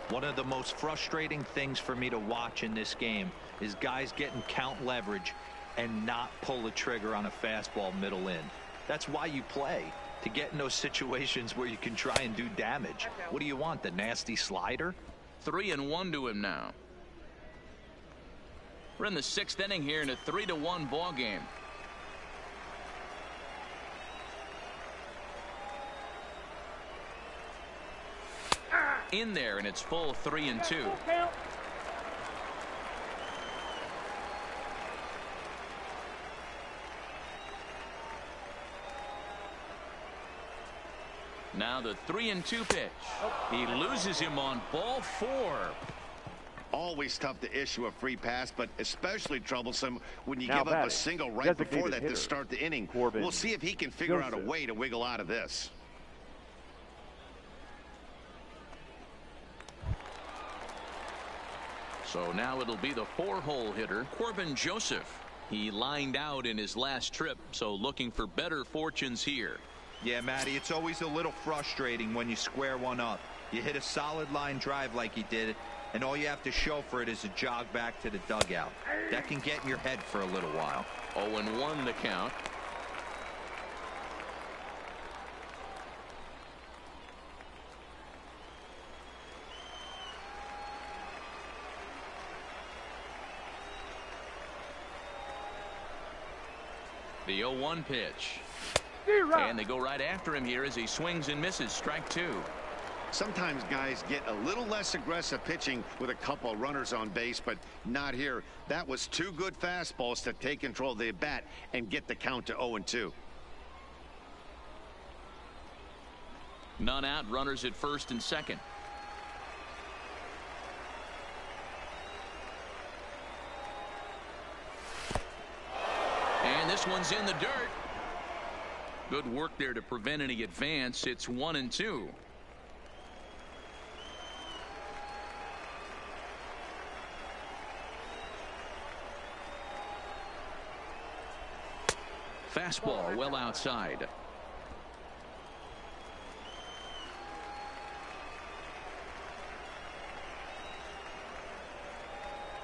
One of the most frustrating things for me to watch in this game is guys getting count leverage and not pull the trigger on a fastball middle in. That's why you play, to get in those situations where you can try and do damage. What do you want, the nasty slider? 3-1 to him now. We're in the 6th inning here in a 3-1 ball game. In there, and it's full 3-2. Now the 3-2 pitch. He loses him on ball 4. Always tough to issue a free pass, but especially troublesome when you give up a single right before that to start the inning. We'll see if he can figure out a way to wiggle out of this. So now it'll be the 4-hole hitter, Corbin Joseph. He lined out in his last trip, so looking for better fortunes here. Yeah, Matty, it's always a little frustrating when you square one up. You hit a solid line drive like he did, and all you have to show for it is a jog back to the dugout. That can get in your head for a little while. 0-1 the count. The 0-1 pitch. And they go right after him here as he swings and misses. Strike 2. Sometimes guys get a little less aggressive pitching with a couple of runners on base, but not here. That was 2 good fastballs to take control of the bat and get the count to 0-2. None out, runners at first and second. And this one's in the dirt. Good work there to prevent any advance. It's 1-2. Fastball well outside.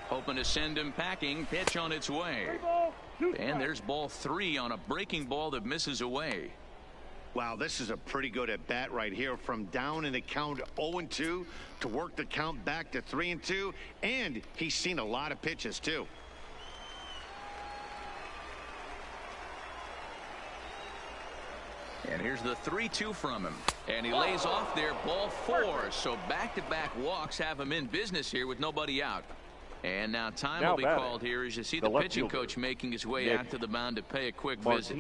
Hoping to send him packing. Pitch on its way. And there's ball 3 on a breaking ball that misses away. Wow, this is a pretty good at bat right here. From down in the count 0-2 to work the count back to 3-2. And he's seen a lot of pitches too. And here's the 3-2 from him. And he lays off there, ball 4. So back-to-back walks have him in business here with nobody out. And now time will be called here as you see the pitching coach making his way out to the mound to pay a quick visit.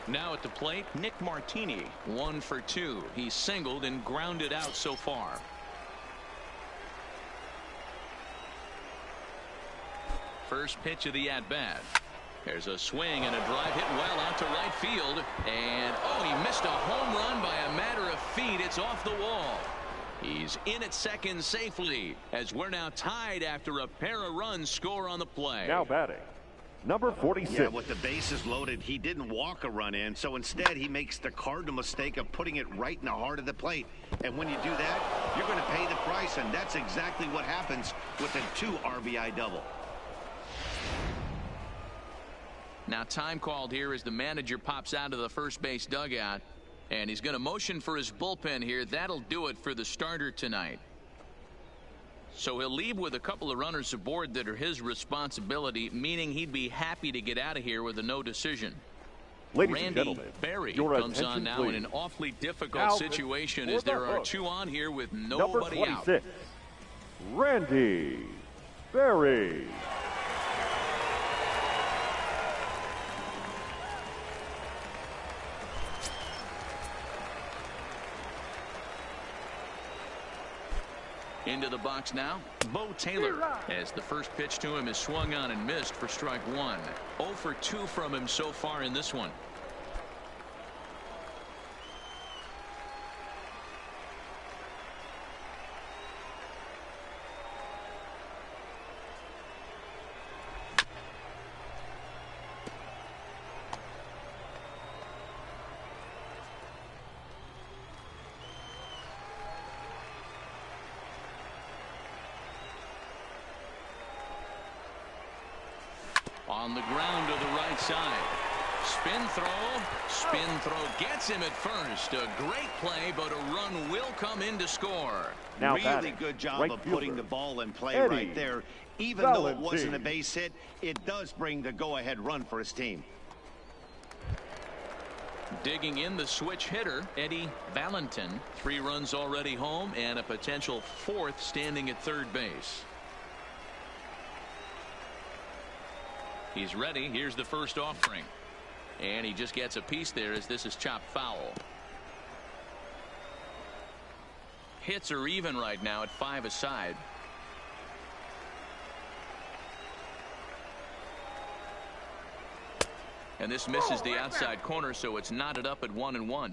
Now at the plate, Nick Martini, 1 for 2. He's singled and grounded out so far. First pitch of the at-bat. There's a swing and a drive hit well out to right field. And, oh, he missed a home run by a matter of feet. It's off the wall. He's in at second safely as we're now tied after a pair of runs score on the play. Now batting, number 46. Yeah, with the bases loaded, he didn't walk a run in. So instead, he makes the cardinal mistake of putting it right in the heart of the plate. And when you do that, you're going to pay the price. And that's exactly what happens with a 2 RBI double. Now time called here as the manager pops out of the first base dugout. And he's going to motion for his bullpen here. That'll do it for the starter tonight. So he'll leave with a couple of runners aboard that are his responsibility, meaning he'd be happy to get out of here with a no decision. Ladies Randy and gentlemen, Berry your comes on now in an awfully difficult situation as there are two on here with nobody out. Number 26, Randy Berry. Into the box now, Bo Taylor, as the first pitch to him is swung on and missed for strike one. 0 for 2 from him so far in this one. On the ground to the right side. Spin throw gets him at first. A great play, but a run will come in to score. Now really good job of putting the ball in play Eddie right there. Even though it wasn't a base hit, it does bring the go-ahead run for his team. Digging in the switch hitter, Eddie Valentin. 3 runs already home and a potential 4th standing at third base. He's ready. Here's the first offering. And he just gets a piece there as this is chopped foul. Hits are even right now at 5 aside. And this misses the outside corner, so it's knotted up at 1-1.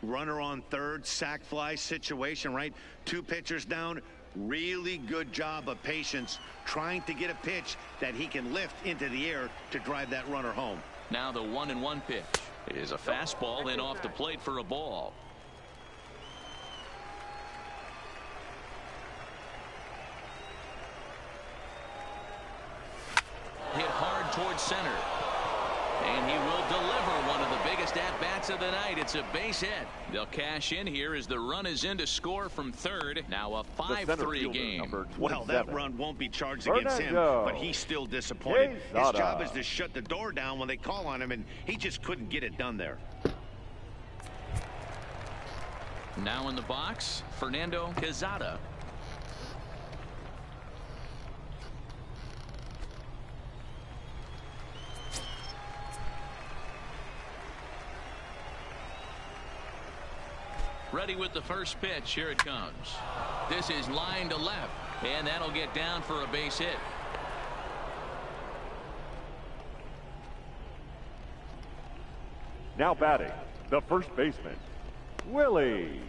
Runner on third, sac fly situation, right? 2 pitchers down. Really good job of patience trying to get a pitch that he can lift into the air to drive that runner home. Now the 1-1 pitch is a fastball in off the plate for a ball. Hit hard towards center. And he will deliver one of the biggest at-bats of the night. It's a base hit. They'll cash in here as the run is in to score from third. Now a 5-3 game. Well, that run won't be charged against him, but he's still disappointed. His job is to shut the door down when they call on him, and he just couldn't get it done there. Now in the box, Fernando Quezada. Ready with the first pitch. Here it comes. This is line to left, and that'll get down for a base hit. Now batting, the first baseman, Willie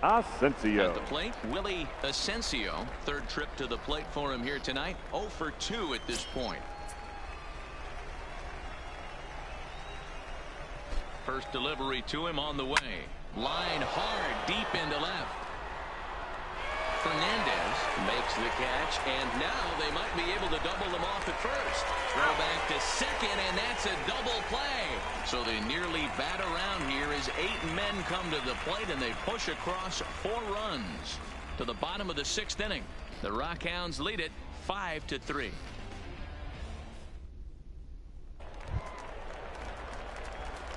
Asensio. At the plate, Willie Asensio. Third trip to the plate for him here tonight. 0 for 2 at this point. First delivery to him on the way. Line hard deep into left. Fernandez makes the catch, and now they might be able to double them off at first. Throw back to second, and that's a double play. So they nearly bat around here as 8 men come to the plate, and they push across 4 runs to the bottom of the 6th inning. The Rockhounds lead it 5-3.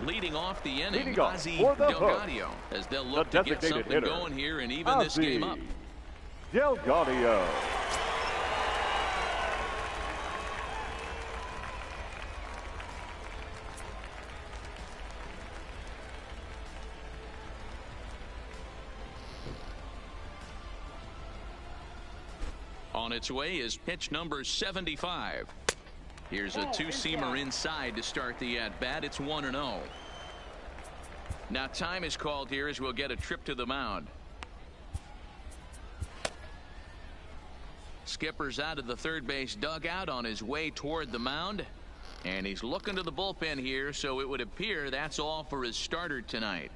Leading off the inning, Ozzie Delgado, as they'll look to get something going here and even this game up. Delgado. On its way is pitch number 75. Here's a 2-seamer inside to start the at-bat. It's 1-0. Now time is called here as we'll get a trip to the mound. Skipper's out of the third base dugout on his way toward the mound. And he's looking to the bullpen here, so it would appear that's all for his starter tonight.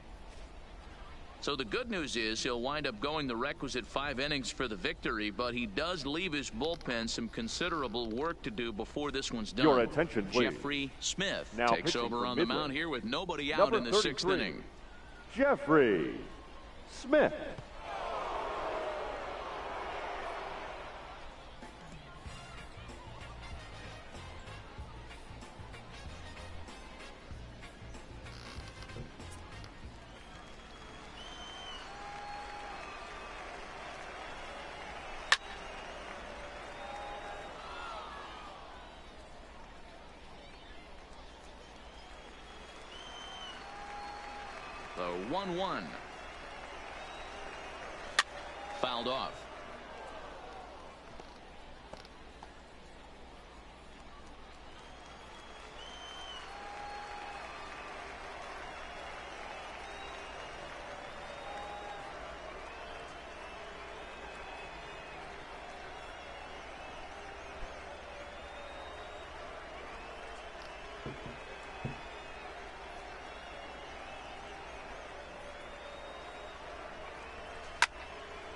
So the good news is he'll wind up going the requisite 5 innings for the victory, but he does leave his bullpen some considerable work to do before this one's done. Your attention, please. Jeffrey Smith Now takes pitching over for on the Midland, mound here with nobody out number in the 6th 33, inning. Jeffrey Smith. The 1-1. Fouled off.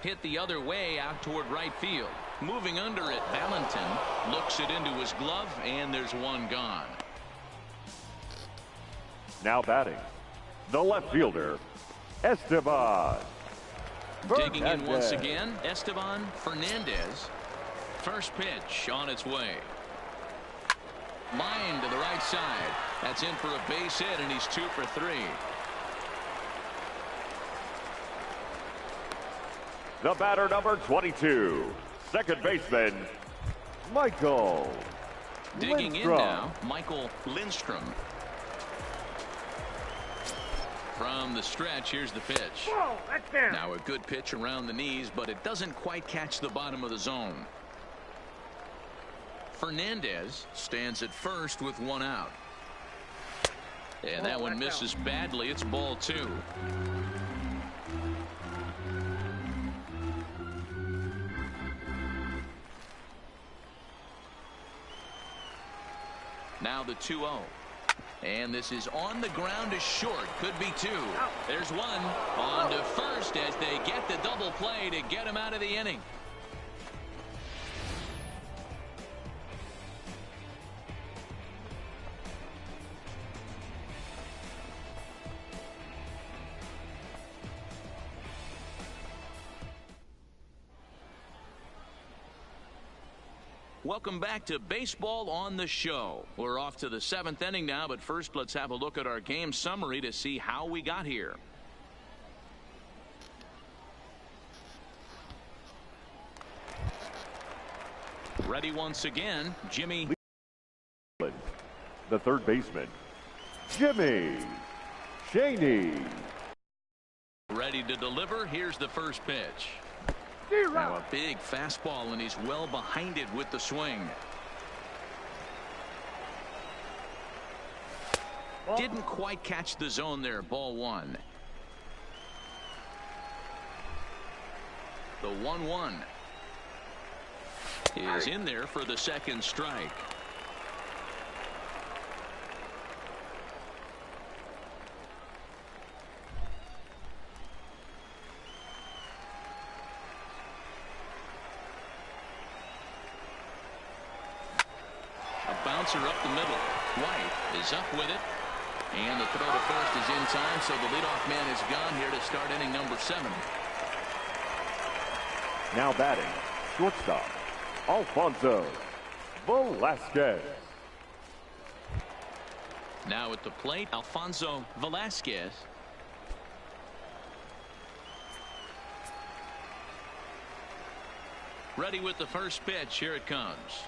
Hit the other way out toward right field. Moving under it, Valentin looks it into his glove, and there's one gone. Now batting, the left fielder, Esteban Digging in Fernandez. once again, Esteban Fernandez. First pitch on its way. Line to the right side. That's in for a base hit, and he's 2 for 3. The batter, number 22, second baseman, Michael Digging in Lindstrom. now, Michael Lindstrom. From the stretch, here's the pitch. Whoa, that's down. Now a good pitch around the knees, but it doesn't quite catch the bottom of the zone. Fernandez stands at first with 1 out. And that one misses badly. It's ball 2. Now the 2-0. And this is on the ground to short. Could be 2. There's 1. On to first as they get the double play to get him out of the inning. Welcome back to Baseball on the Show. We're off to the 7th inning now, but first let's have a look at our game summary to see how we got here. Ready once again, Jimmy. The third baseman, Jimmy Shaney. Ready to deliver. Here's the first pitch. Now a big fastball, and he's well behind it with the swing. Didn't quite catch the zone there. Ball 1. The 1-1 is in there for the second strike. Bouncer up the middle. White is up with it. And the throw to first is in time, so the leadoff man is gone here to start inning number 7. Now batting, shortstop, Alfonso Velasquez. Now at the plate, Alfonso Velasquez. Ready with the first pitch. Here it comes.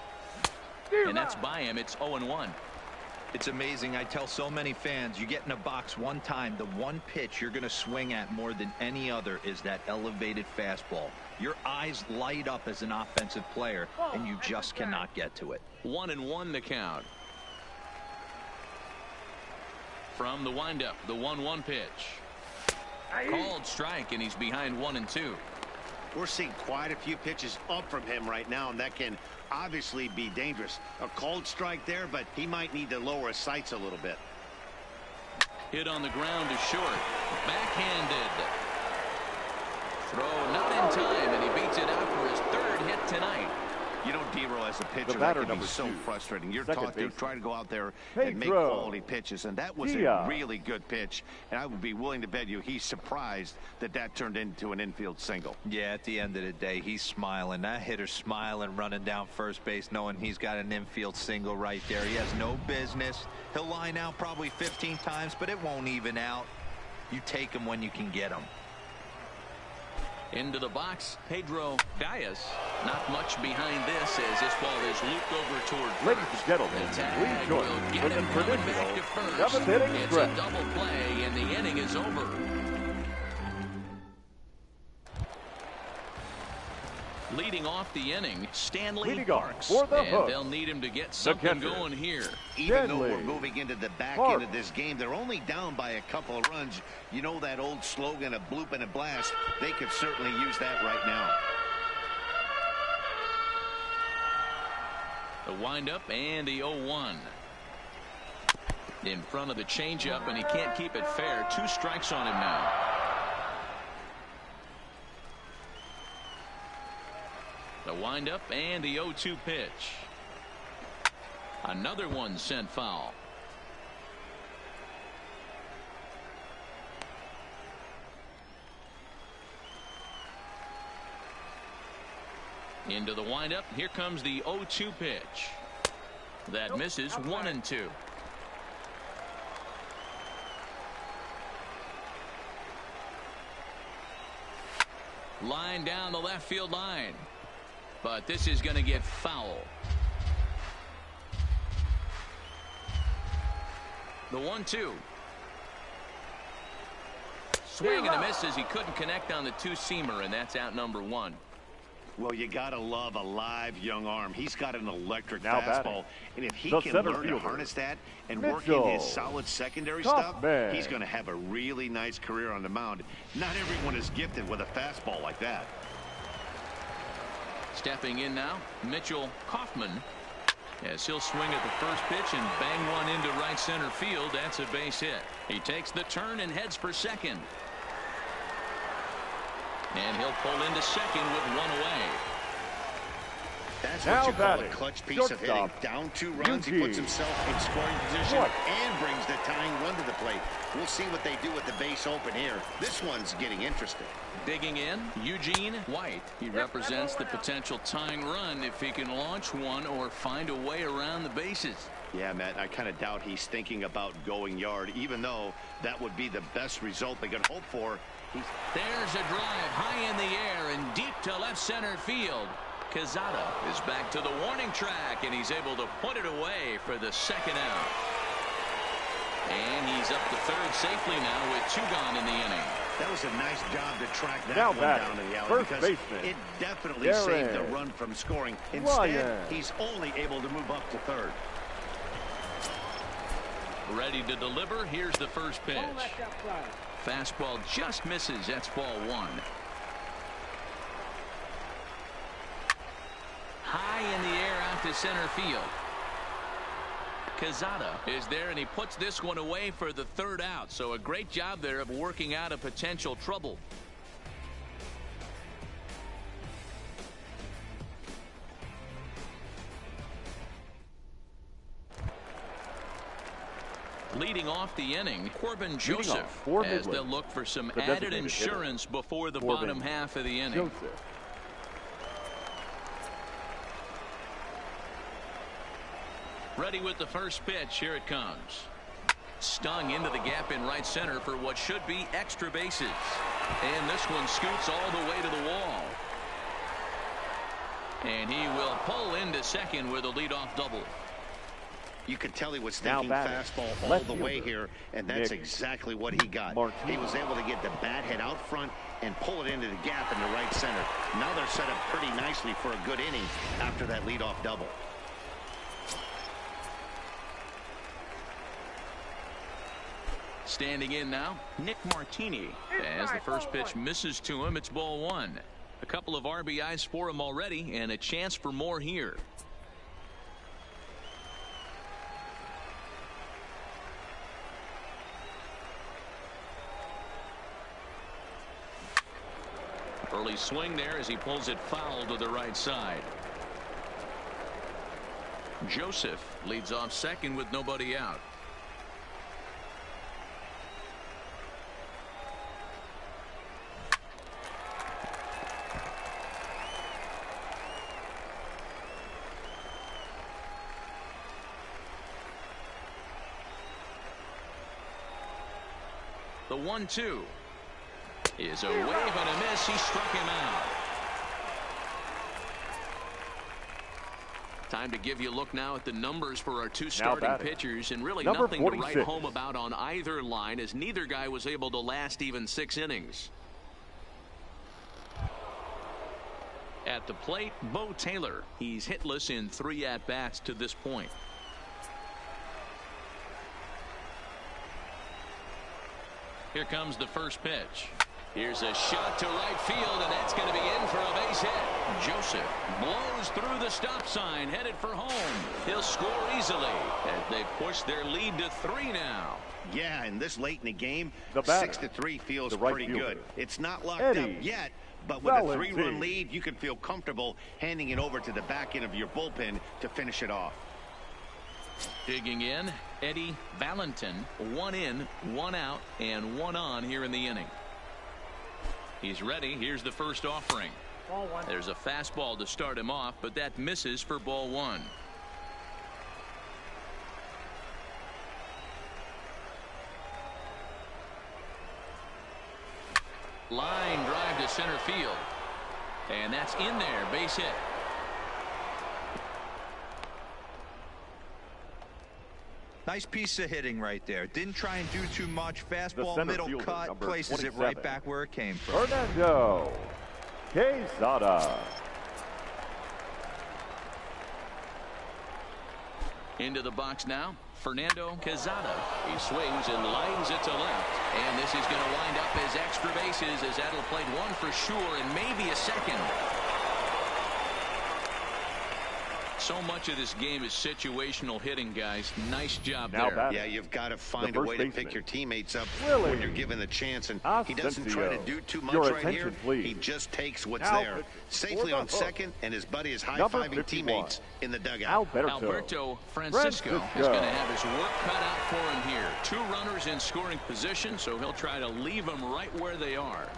And that's by him. It's 0-1. It's amazing. I tell so many fans, you get in a box one time, the one pitch you're going to swing at more than any other is that elevated fastball. Your eyes light up as an offensive player, and you just cannot get to it. 1-1 the count. From the windup, the 1-1 pitch. Called strike, and he's behind 1-2. We're seeing quite a few pitches up from him right now, and that can obviously be dangerous. A called strike there, but he might need to lower his sights a little bit. Hit on the ground to short. Backhanded. Throw not in time, and he beats it out for his third hit tonight. You know, D-Roll, as a pitcher, The that batter, can be so number 2, frustrating. You're second taught to baseman, try to go out there and make Pedro quality pitches, and that was Diaz. a really good pitch. And I would be willing to bet you he's surprised that that turned into an infield single. Yeah, at the end of the day, he's smiling. That hitter's smiling, running down first base, knowing he's got an infield single right there. He has no business. He'll line out probably 15 times, but it won't even out. You take him when you can get him. Into the box, Pedro Diaz. Not much behind this as this ball is looped over toward first. Ladies and gentlemen, The tag please join will me get for the him coming back traditional to first. seventh inning It's stretch. a double play, and the inning is over. Leading off the inning, Stanley Leading off Parks. for the and hook, they'll need him to get something catcher, going here. Even though Stanley we're moving into the back Parks. end of this game, they're only down by a couple of runs. You know that old slogan of bloop and a blast? They could certainly use that right now. The windup and the 0-1. In front of the changeup, and he can't keep it fair. 2 strikes on him now. The windup and the 0-2 pitch. Another one sent foul. Into the windup. Here comes the 0-2 pitch. That misses. 1-2. Line down the left field line. But this is going to get foul. The 1-2. Swing and a miss as he couldn't connect on the 2-seamer, and that's out number 1. Well, you got to love a live young arm. He's got an electric Now fastball. batting, And if he the can center learn to fielder, harness that and work in Mitchell his solid secondary Kaufman. stuff, he's going to have a really nice career on the mound. Not everyone is gifted with a fastball like that. Stepping in now, Mitchell Kaufman. As he'll swing at the first pitch and bang one into right center field. That's a base hit. He takes the turn and heads for second. And he'll pull into second with 1 away. That's Now what you call a batting, clutch piece of hitting. shortstop, Down 2 runs, he puts himself in scoring position What? and brings the tying run to the plate. We'll see what they do with the base open here. This one's getting interesting. Digging in, Eugene White. He represents the potential tying run if he can launch one or find a way around the bases. Yeah, Matt, I kind of doubt he's thinking about going yard, even though that would be the best result they can hope for. There's a drive high in the air and deep to left center field. Quezada is back to the warning track, and he's able to put it away for the second out. And he's up to third safely now with 2 gone in the inning. That was a nice job to track that Now one batting, down to the alley first because baseman, it definitely Darren saved the run from scoring. Instead, Ryan. he's only able to move up to third. Ready to deliver. Here's the first pitch. Fastball just misses. That's ball 1. High in the air out to center field. Quezada is there, and he puts this one away for the third out. So a great job there of working out a potential trouble. Leading off the inning, Corbin Joseph, for as Midland, they'll look for some the added designated insurance before the Corbin bottom half of the inning. Joseph. Ready with the first pitch. Here it comes. Stung into the gap in right center for what should be extra bases. And this one scoots all the way to the wall. And he will pull into second with a leadoff double. You could tell he was Now thinking batting, fastball all left the way fielder, here, and that's Nick exactly what he got. Martinez. He was able to get the bat head out front and pull it into the gap in the right center. Now they're set up pretty nicely for a good inning after that leadoff double. Standing in now, Nick Martini. As the first pitch misses to him, it's ball 1. A couple of RBIs for him already, and a chance for more here. Early swing there as he pulls it foul to the right side. Joseph leads off second with nobody out. The 1-2 is a wave and a miss. He struck him out. Time to give you a look now at the numbers for our two starting pitchers, and really Number nothing 46. to write home about on either line, as neither guy was able to last even 6 innings. At the plate, Bo Taylor. He's hitless in 3 at-bats to this point. Here comes the first pitch. Here's a shot to right field, and that's going to be in for a base hit. Joseph blows through the stop sign, headed for home. He'll score easily as they push their lead to 3 now. Yeah, and this late in the game, The batter, 6-3 feels right pretty fielder, good. It's not locked Eddie up yet, but with Valentine. a 3-run lead, you can feel comfortable handing it over to the back end of your bullpen to finish it off. Digging in, Eddie Valentine. 1 in, 1 out, and 1 on here in the inning. He's ready. Here's the first offering. Ball 1. There's a fastball to start him off, but that misses for ball 1. Line drive to center field. And that's in there. Base hit. Nice piece of hitting right there. Didn't try and do too much. Fastball, center middle fielder, cut, number places it 27. right back where it came from. Fernando Quesada. Into the box now, Fernando Quesada. He swings and lines it to left. And this is going to wind up as extra bases, as that'll play 1 for sure and maybe a second. So much of this game is situational hitting, guys. Nice job Now there. batting. Yeah, you've got to find a first way to baseman, pick your teammates up Willie when you're given the chance, and he doesn't Asensio. try to do too much Your right here. attention, please. He just takes what's Now there. pitching Safely for the on hook. second, and his buddy is Number high-fiving 51. teammates in the dugout. Alberto Francisco is going to have his work cut out for him here. 2 runners in scoring position, so he'll try to leave them right where they are.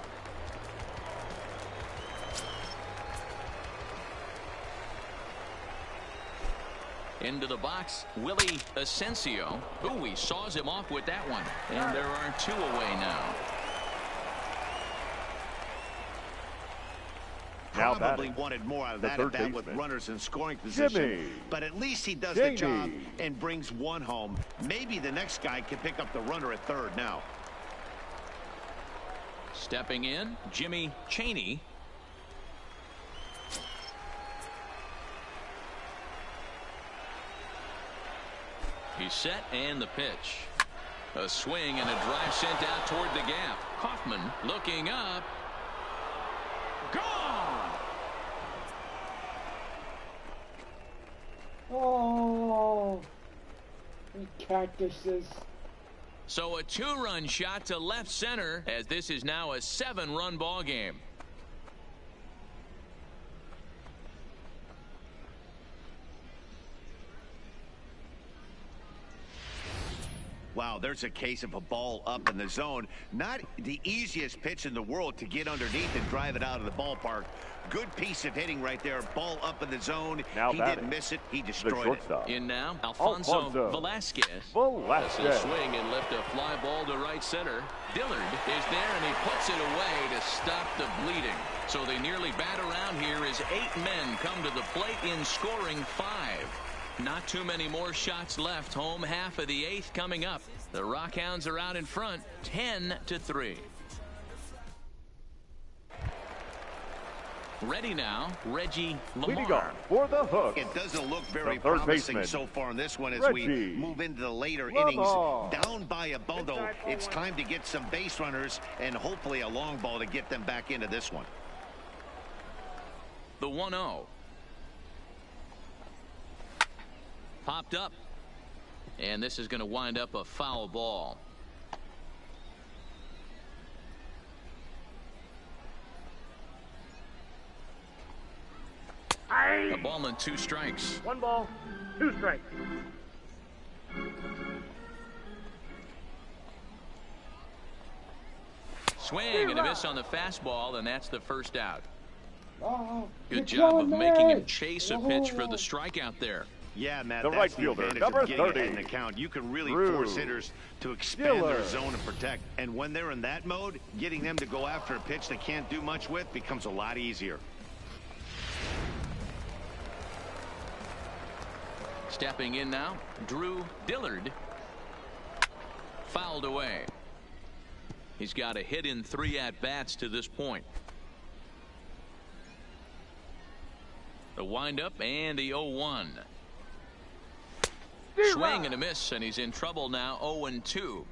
Into the box, Willie Asensio. Ooh, he saws him off with that one. And there are 2 away now. Now Probably batting, wanted more out of the that third at bat with baseman, runners in scoring position. Jimmy. But at least he does Jamie. the job and brings 1 home. Maybe the next guy can pick up the runner at third now. Stepping in, Jimmy Chaney. He's set, and the pitch. A swing and a drive sent out toward the gap. Kaufman looking up. Gone! Oh, we cactuses. So a 2-run shot to left center, as this is now a 7-run ball game. Wow, there's a case of a ball up in the zone. Not the easiest pitch in the world to get underneath and drive it out of the ballpark. Good piece of hitting right there. Ball up in the zone. Now He batting, didn't miss it. He the destroyed it. shortstop. In now, Alfonso Velasquez. That's a swing and lift a fly ball to right center. Dillard is there, and he puts it away to stop the bleeding. So they nearly bat around here as 8 men come to the plate in scoring 5. Not too many more shots left. Home half of the 8th coming up. The Rockhounds are out in front, 10-3. Ready now, Reggie Leading Lamar. on for the hook. It doesn't look very The third promising baseman, so far in this one as Reggie we move into the later Lamar. innings. Down by a bundle, it's time to get some base runners and hopefully a long ball to get them back into this one. The 1-0. Popped up. And this is going to wind up a foul ball. A ball and 2 strikes. 1 ball, 2 strikes. Swing and a miss on the fastball, and that's the first out. Oh, Good job of making him chase a pitch for the strikeout there. Yeah, Matt, The that's right the fielder, advantage number of getting 30. ahead in the count. You can really Drew force hitters to expand Diller. their zone and protect. And when they're in that mode, getting them to go after a pitch they can't do much with becomes a lot easier. Stepping in now, Drew Dillard. Fouled away. He's got a hit in 3 at-bats to this point. The windup and the 0-1. Swing and a miss, and he's in trouble now. 0-2.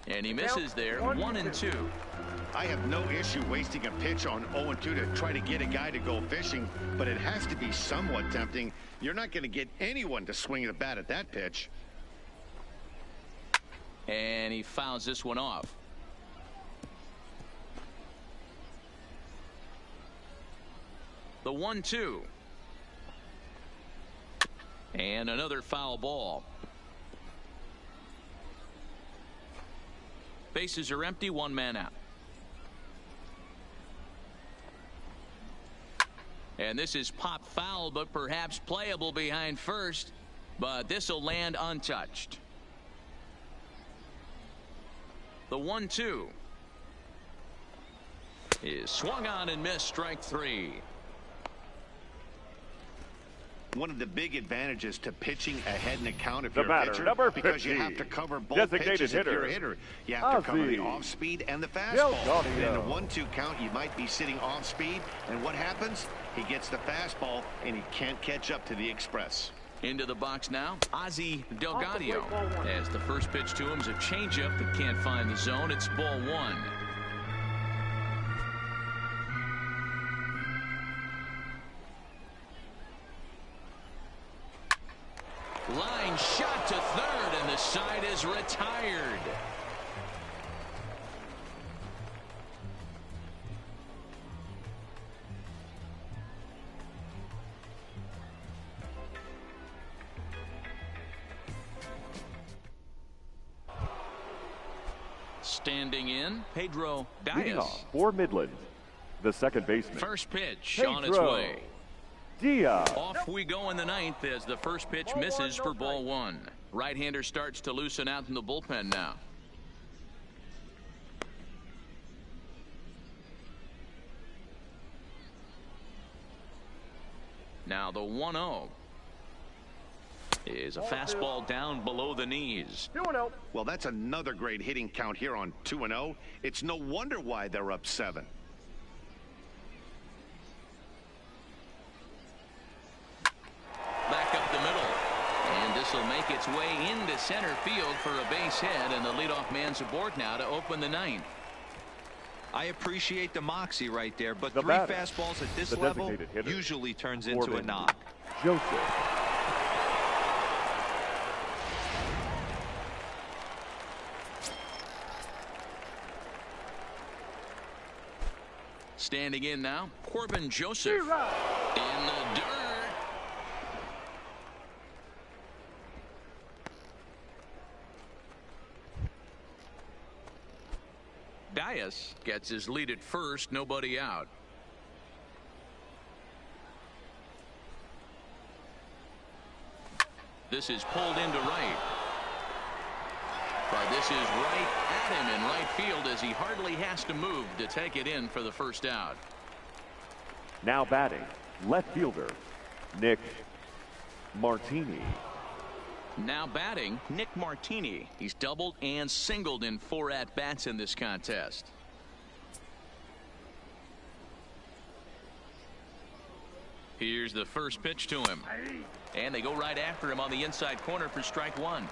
And he misses there. 1-2. I have no issue wasting a pitch on 0-2 to try to get a guy to go fishing, but it has to be somewhat tempting. You're not going to get anyone to swing the bat at that pitch. And he fouls this one off. The 1-2. And another foul ball. Bases are empty, 1 man out. And this is pop foul, but perhaps playable behind first. But this will land untouched. The 1-2 is swung on and missed. Strike 3. One of the big advantages to pitching ahead in the count if The you're batter, a pitcher, number because you 50, have to cover both designated pitches if you're a hitter. hitter. You have to cover the Ozzie off-speed and the fastball. Delgado. In a 1-2 count, you might be sitting off-speed, and what happens? He gets the fastball, and he can't catch up to the express. Into the box now, Ozzie Delgado. As the first pitch to him is a changeup that can't find the zone. It's ball 1. Line shot to third, and the side is retired. Standing in, Pedro Leading Diaz. off for Midland, the second baseman. First pitch Pedro on its way. Diaz. Off we go in the 9th as the first pitch misses for ball 1. Right-hander starts to loosen out in the bullpen now. Now the 1-0 is a fastball down below the knees. 2-0. Well, that's another great hitting count here on 2-0. It's no wonder why they're up 7. Back up the middle. And this will make its way into center field for a base hit, and the leadoff man's aboard now to open the 9th. I appreciate the moxie right there, but The 3 batter, fastballs at this the level designated hitter, usually turns into a Corbin knock. Joseph. Standing in now, Corbin Joseph. In the dirt. Diaz gets his lead at first, nobody out. This is pulled into right. But this is right at him in right field as he hardly has to move to take it in for the first out. Now batting, left fielder, Nick Martini. Now batting, Nick Martini. He's doubled and singled in 4 at-bats in this contest. Here's the first pitch to him. And they go right after him on the inside corner for strike 1.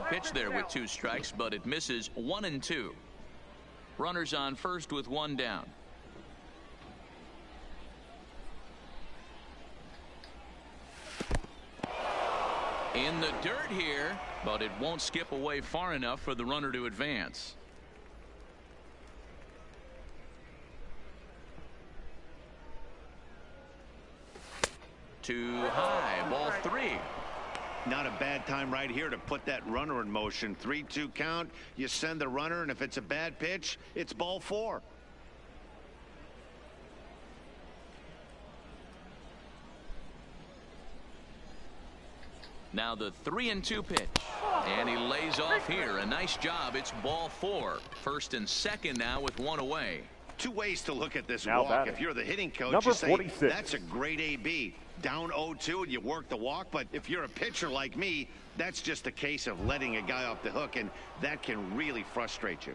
pitch there with 2 strikes, but it misses 1-2. Runners on first with 1 down. In the dirt here, but it won't skip away far enough for the runner to advance. Too high, ball 3. Not a bad time right here to put that runner in motion. 3-2 count. You send the runner, and if it's a bad pitch, it's ball 4. Now the 3-2 pitch, and he lays off here. A nice job. It's ball 4. First and second now with 1 away. 2 ways to look at this Now walk. batting. If you're the hitting coach, Number you say 46. that's a great AB. Down 0-2 and you work the walk. But if you're a pitcher like me, that's just a case of letting a guy off the hook, and that can really frustrate you.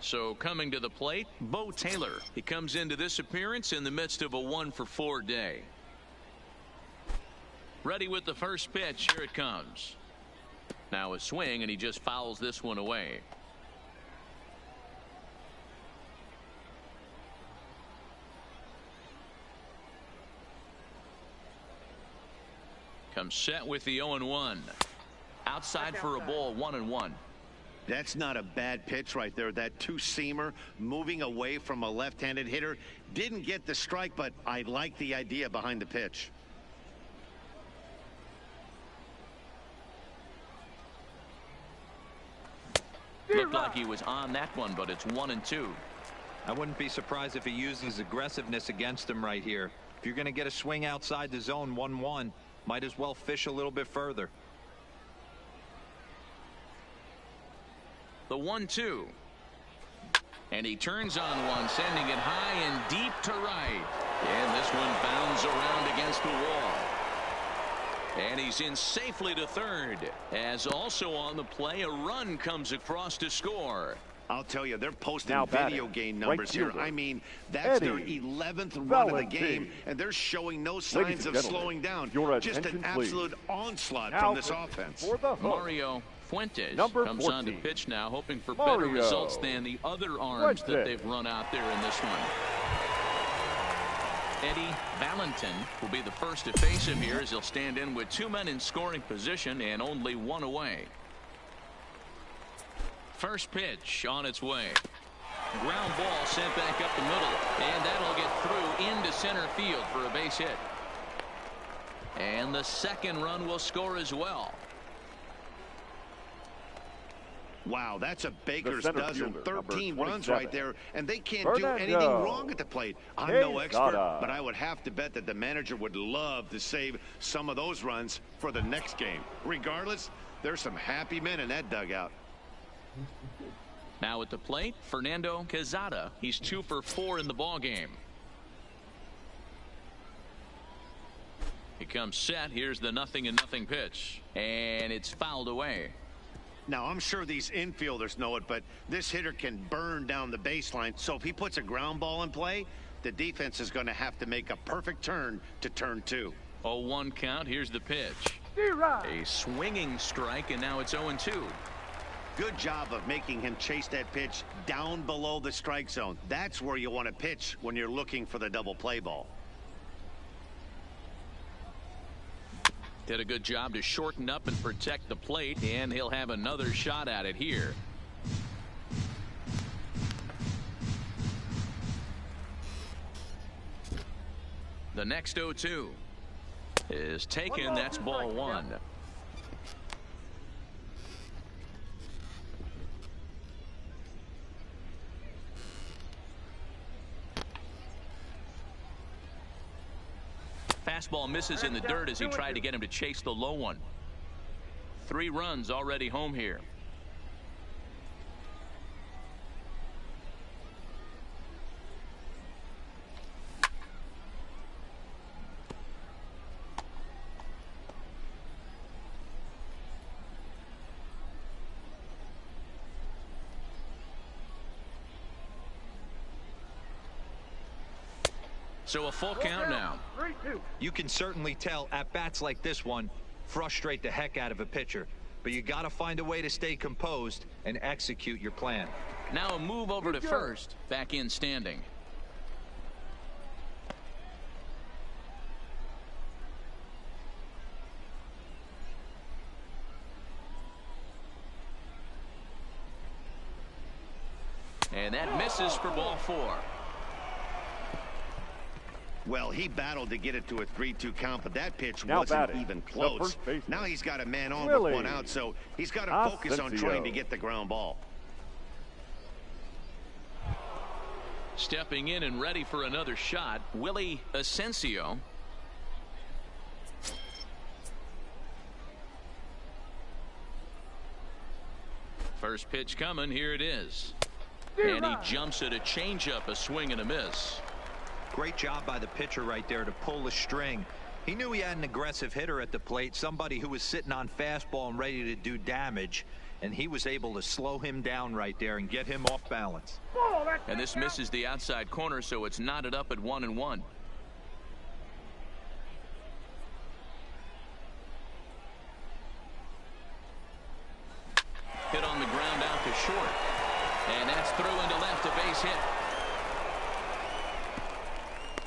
So coming to the plate, Bo Taylor. He comes into this appearance in the midst of a 1-for-4 day. Ready with the first pitch. Here it comes. Now a swing, and he just fouls this one away. Comes set with the 0-1. Outside for a ball, 1-1. That's not a bad pitch right there. That 2-seamer moving away from a left-handed hitter. Didn't get the strike, but I like the idea behind the pitch. Looked like he was on that one, but it's 1-2. I wouldn't be surprised if he uses aggressiveness against him right here. If you're going to get a swing outside the zone, 1-1, might as well fish a little bit further. The 1-2. And he turns on one, sending it high and deep to right. And this one bounds around against the wall. And he's in safely to third. As also on the play, a run comes across to score. I'll tell you, they're posting Now video batting, game right numbers here. fielder, I mean, that's their Eddie 11th run of the Valentin. game, and they're showing no Ladies signs and of gentlemen, slowing down. your Just an attention, please. absolute onslaught Now from this for- offense. For the hook. Mario Fuentes Number comes 14. on to pitch now, hoping for Mario better results than the other arms that Fuentes. they've run out there in this one. Eddie Valentin will be the first to face him here, as he'll stand in with 2 men in scoring position and only 1 away. First pitch on its way. Ground ball sent back up the middle, and that'll get through into center field for a base hit. And the second run will score as well. Wow, that's a baker's center dozen. fielder, 13 number runs right 27. there, and they can't Fernando. do anything wrong at the plate. I'm no expert, Quesada. but I would have to bet that the manager would love to save some of those runs for the next game. Regardless, there's some happy men in that dugout. Now at the plate, Fernando Quesada. He's 2 for 4 in the ball game. He comes set. Here's the 0-0 pitch, and it's fouled away. Now, I'm sure these infielders know it, but this hitter can burn down the baseline. So if he puts a ground ball in play, the defense is going to have to make a perfect turn to turn 2. 0-1 count. Here's the pitch. A swinging strike, and now it's 0-2. Good job of making him chase that pitch down below the strike zone. That's where you want to pitch when you're looking for the double play ball. Did a good job to shorten up and protect the plate, and he'll have another shot at it here. The next 0-2 is taken. That's ball 1. Fastball misses in the dirt as he tried to get him to chase the low one. 3 runs already home here. So a full count now. You can certainly tell at bats like this one frustrate the heck out of a pitcher, but you got to find a way to stay composed and execute your plan. Now a move over to first, back in standing. And that misses for ball 4. Well, he battled to get it to a 3-2 count, but that pitch Now wasn't batting, even close. Now he's got a man on with one out, so he's got to focus on trying to get the ground ball. Stepping in and ready for another shot, Willie Asensio. First pitch coming, here it is. And he jumps at a changeup, a swing and a miss. Great job by the pitcher right there to pull the string. He knew he had an aggressive hitter at the plate, somebody who was sitting on fastball and ready to do damage, and he was able to slow him down right there and get him off balance. And this misses the outside corner, so it's knotted up at 1-1. Hit on the ground out to short. And that's through into left, a base hit.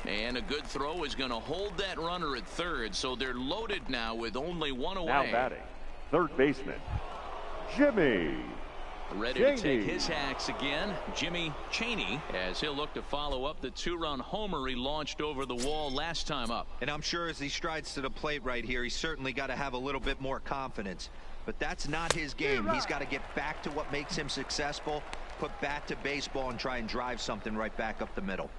And a good throw is going to hold that runner at third, so they're loaded now with only one away. Now batting, third baseman, Jimmy. Ready to take his hacks again, Jimmy Chaney, as he'll look to follow up the 2-run homer he launched over the wall last time up. And I'm sure as he strides to the plate right here, he's certainly got to have a little bit more confidence. But that's not his game. He's got to get back to what makes him successful, put bat to baseball, and try and drive something right back up the middle.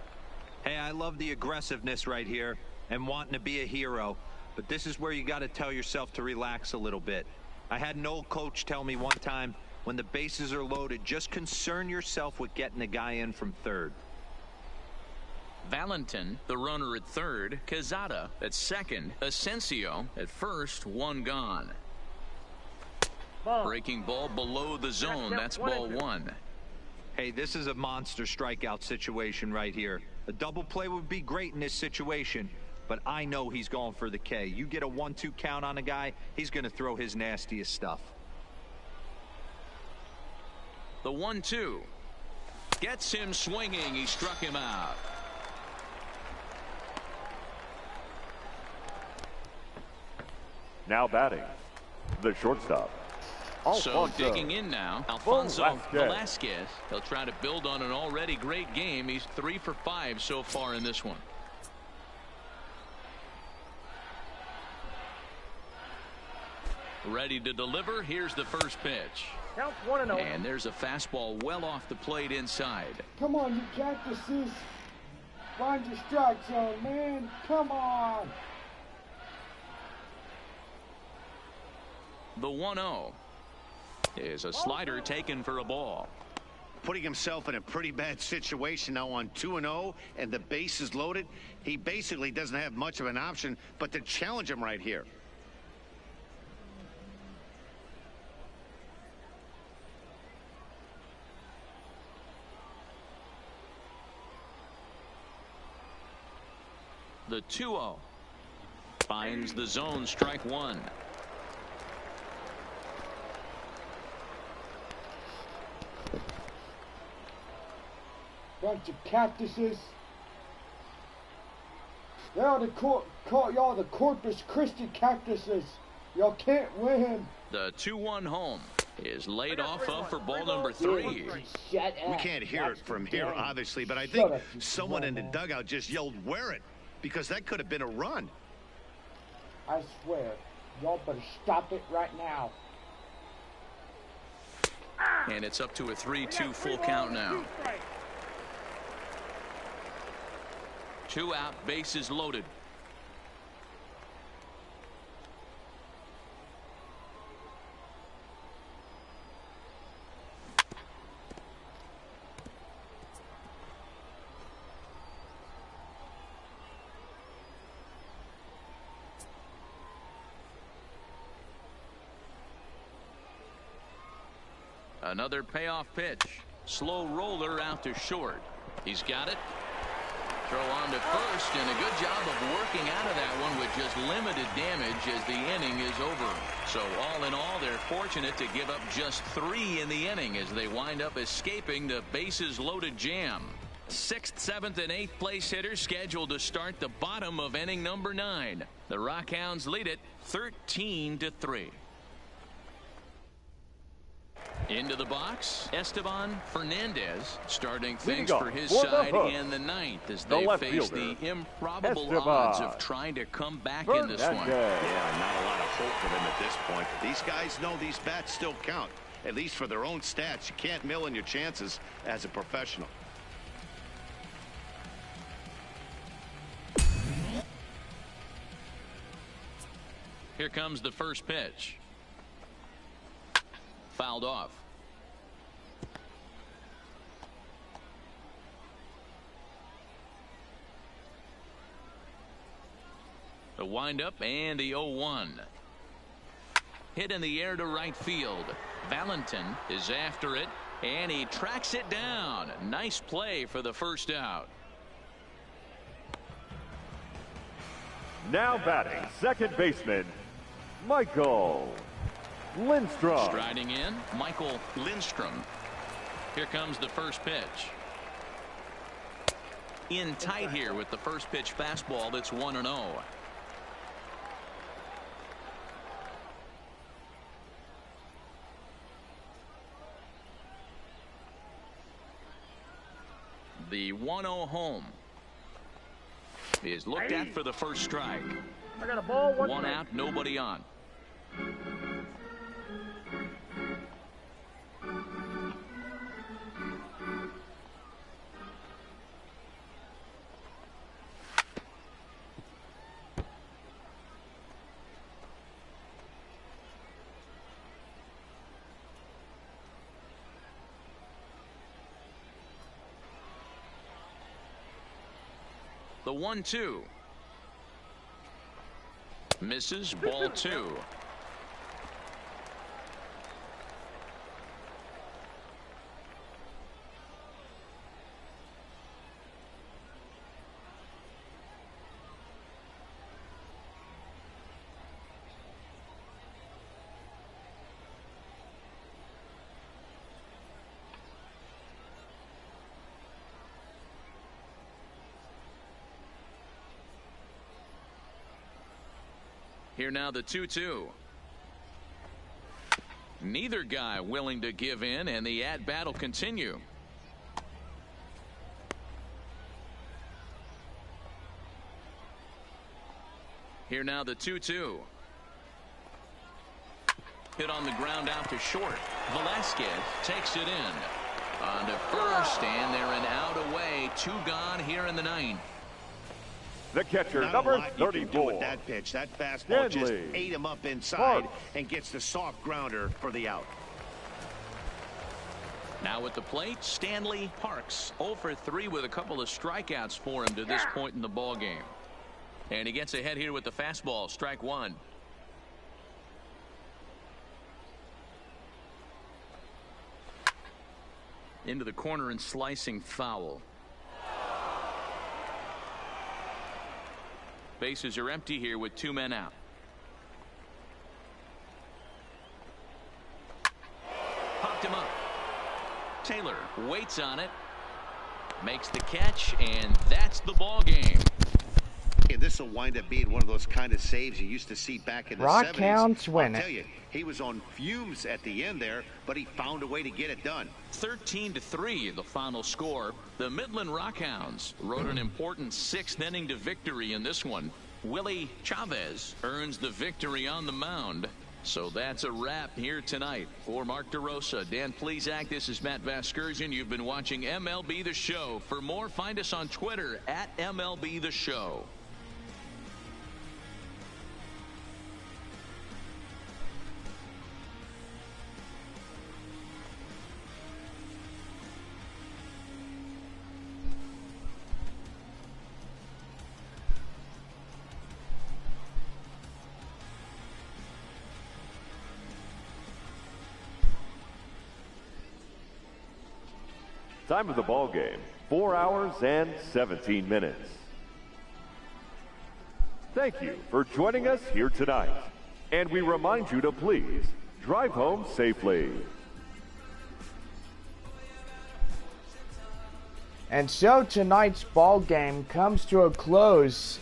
Hey, I love the aggressiveness right here and wanting to be a hero, but this is where you got to tell yourself to relax a little bit. I had an old coach tell me one time, when the bases are loaded, just concern yourself with getting the guy in from third. Valentin, the runner at third, Quezada at second, Asensio at first, one gone. Breaking ball below the zone. That's ball 1. Hey, this is a monster strikeout situation right here. A double play would be great in this situation, but I know he's going for the K. You get a 1-2 count on a guy, he's going to throw his nastiest stuff. The 1-2 gets him swinging. He struck him out. Now batting, the shortstop, So digging in now, Alfonso Velasquez. He'll try to build on an already great game. He's 3 for 5 so far in this one. Ready to deliver. Here's the first pitch. Count 1-0. And there's a fastball well off the plate inside. Come on, you cactuses. Find your strike zone, man. Come on. The 1-0 is a slider taken for a ball. Putting himself in a pretty bad situation now on 2-0 and the base is loaded. He basically doesn't have much of an option but to challenge him right here. The 2-0 finds the zone, strike 1. Bunch of cactuses. Y'all the Corpus Christi cactuses. Y'all can't win. The 2-1 home is laid off of for ball number 3. Shut up. We can't hear it from here, obviously, but I think someone in the dugout just yelled, "Wear it," because that could have been a run. I swear, y'all better stop it right now. And it's up to a 3-2 full count now. 2 out, bases loaded. Another payoff pitch. Slow roller out to short. He's got it. Throw on to first, and a good job of working out of that one with just limited damage as the inning is over. So all in all, they're fortunate to give up just 3 in the inning as they wind up escaping the bases-loaded jam. 6th, 7th, and 8th place hitters scheduled to start the bottom of inning number 9. The Rockhounds lead it 13-3. Into the box, Esteban Fernandez starting things for his side in the 9th as they face the improbable odds of trying to come back in this one. Yeah, not a lot of hope for them at this point. These guys know these bats still count, at least for their own stats. You can't mill in your chances as a professional. Here comes the first pitch. Fouled off. The windup and the 0-1. Hit in the air to right field. Valentin is after it, and he tracks it down. Nice play for the first out. Now batting, second baseman, Michael Lindstrom. Striding in, Michael Lindstrom. Here comes the first pitch. In tight here with the first pitch fastball that's 1-0. The 1-0 home is looked at for the first strike. I got a ball, one out, nobody on. The 1-2 misses, ball 2. Here now the 2-2. Neither guy willing to give in, and the at-bat will continue. Here now the 2-2. Hit on the ground out to short. Velasquez takes it in. On to first, and they're an out away. 2 gone here in the 9th. The catcher, Not number a lot you can 34. do with that pitch. That fastball just ate him up inside and gets the soft grounder for the out. Now at the plate, Stanley Parks. 0 for 3 with a couple of strikeouts for him to this point in the ball game. And he gets ahead here with the fastball. Strike 1. Into the corner and slicing foul. Bases are empty here with 2 men out. Popped him up. Taylor waits on it. Makes the catch, and that's the ball game. And this will wind up being one of those kind of saves you used to see back in the 70s. Rockhounds win it. I'll tell you, he was on fumes at the end there, but he found a way to get it done. 13-3 the final score. The Midland Rockhounds rode an important 6th inning to victory in this one. Willie Chavez earns the victory on the mound. So that's a wrap here tonight. For Mark DeRosa, Dan Plesac, this is Matt Vasgersian. You've been watching MLB The Show. For more, find us on Twitter at MLB The Show. Time of the ball game, 4 hours and 17 minutes. Thank you for joining us here tonight, and we remind you to please drive home safely. And so tonight's ball game comes to a close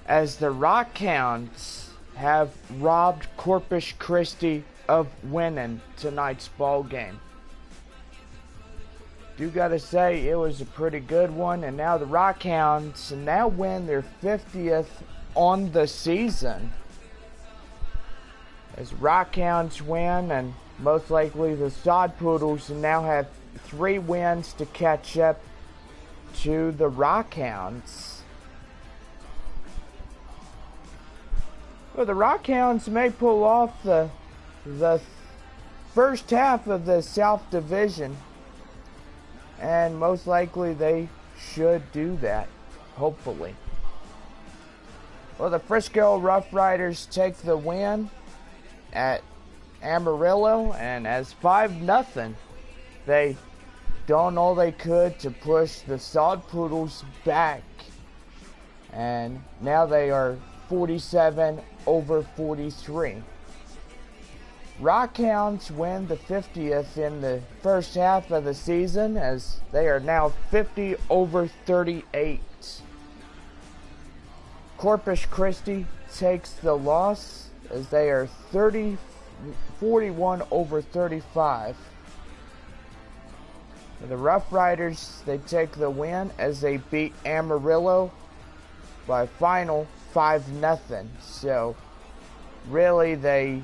as the Rockhounds have robbed Corpus Christi of winning tonight's ball game. Do gotta say it was a pretty good one, and now the Rockhounds now win their 50th on the season. As Rockhounds win, and most likely the Sod Poodles now have 3 wins to catch up to the Rockhounds. Well, the Rockhounds may pull off the first half of the South Division, and most likely they should do that, hopefully. Well, the Frisco Rough Riders take the win at Amarillo, and as 5-0, they done all they could to push the Sod Poodles back, and now they are 47-43. Rockhounds win the 50th in the first half of the season as they are now 50-38. Corpus Christi takes the loss as they are 41-35. The Rough Riders, they take the win as they beat Amarillo by final 5-0. So really they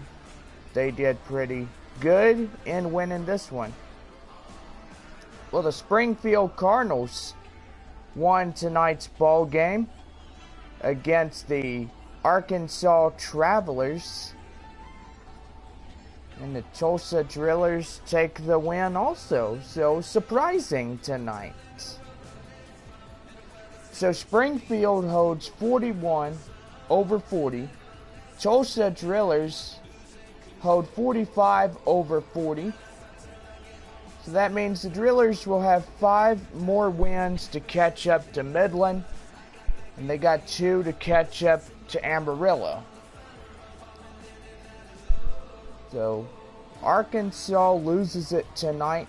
did pretty good in winning this one. Well, the Springfield Cardinals won tonight's ball game against the Arkansas Travelers. And the Tulsa Drillers take the win also. So surprising tonight. So Springfield holds 41-40. Tulsa Drillers hold 45-40. So that means the Drillers will have 5 more wins to catch up to Midland. And they got 2 to catch up to Amarillo. So Arkansas loses it tonight.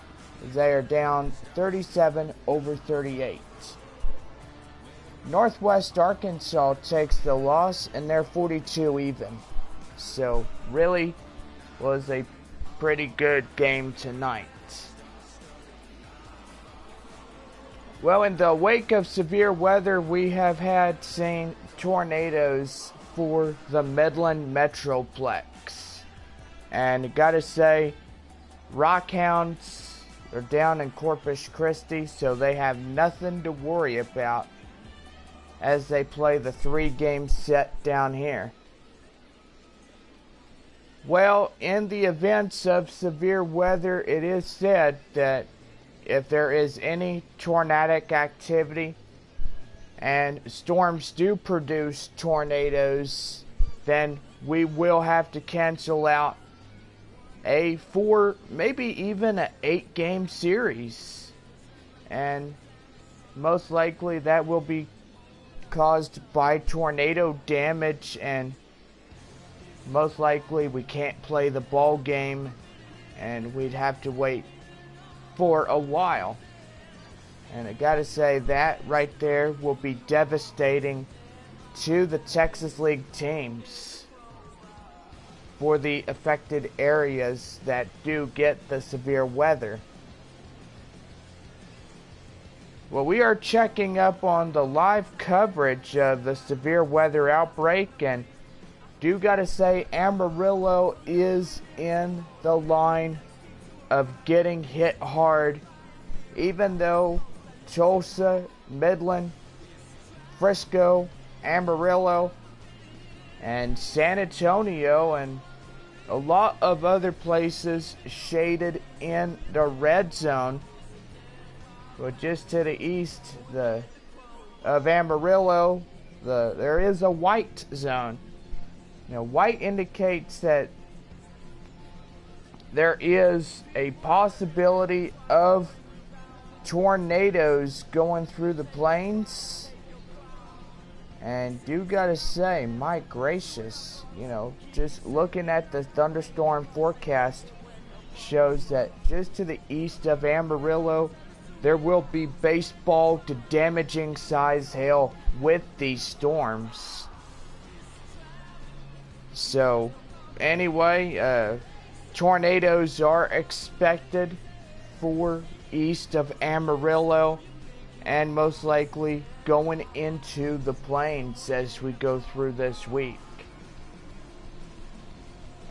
They are down 37-38. Northwest Arkansas takes the loss and they're 42 even. So really was a pretty good game tonight. Well, in the wake of severe weather, we have seen tornadoes for the Midland Metroplex. And gotta say, Rockhounds are down in Corpus Christi, so they have nothing to worry about as they play the 3-game set down here. Well, in the events of severe weather, it is said that if there is any tornadic activity and storms do produce tornadoes, then we will have to cancel out a 4, maybe even an 8-game series. And most likely that will be caused by tornado damage, and most likely we can't play the ball game and we'd have to wait for a while. And I gotta say, that right there will be devastating to the Texas League teams for the affected areas that do get the severe weather. Well, we are checking up on the live coverage of the severe weather outbreak, and do gotta say, Amarillo is in the line of getting hit hard, even though Tulsa, Midland, Frisco, Amarillo, and San Antonio, and a lot of other places shaded in the red zone. But just to the east of Amarillo, there is a white zone. Now, white indicates that there is a possibility of tornadoes going through the plains. And do gotta say, my gracious, you know, just looking at the thunderstorm forecast shows that just to the east of Amarillo, there will be baseball to damaging size hail with these storms. So, anyway, tornadoes are expected for east of Amarillo and most likely going into the plains as we go through this week.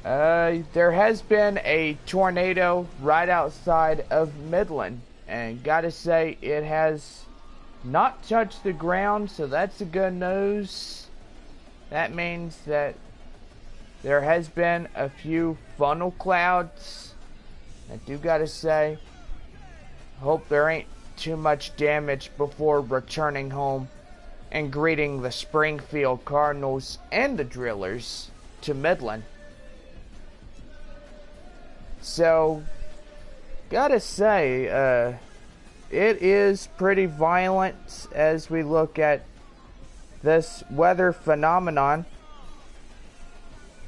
There has been a tornado right outside of Midland, and gotta say it has not touched the ground, so that's a good news. That means that there has been a few funnel clouds. I do gotta say, hope there ain't too much damage before returning home and greeting the Springfield Cardinals and the Drillers to Midland. So, gotta say, it is pretty violent as we look at this weather phenomenon.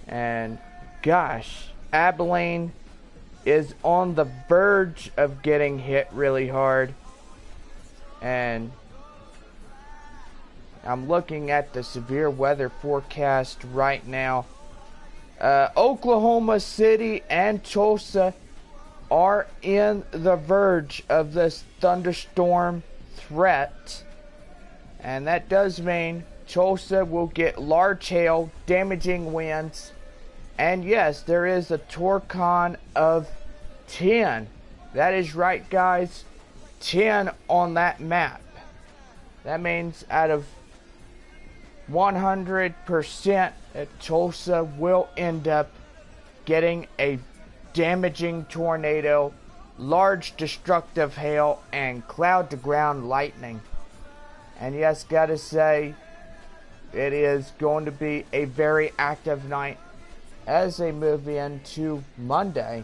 And gosh, Abilene is on the verge of getting hit really hard. And I'm looking at the severe weather forecast right now. Oklahoma City and Tulsa are in the verge of this thunderstorm threat. And that does mean Tulsa will get large hail, damaging winds. And yes, there is a Torcon of 10. That is right, guys. 10 on that map. That means out of 100% that Tulsa will end up getting a damaging tornado, large destructive hail, and cloud to ground lightning. And yes, gotta say, it is going to be a very active night as they move into Monday.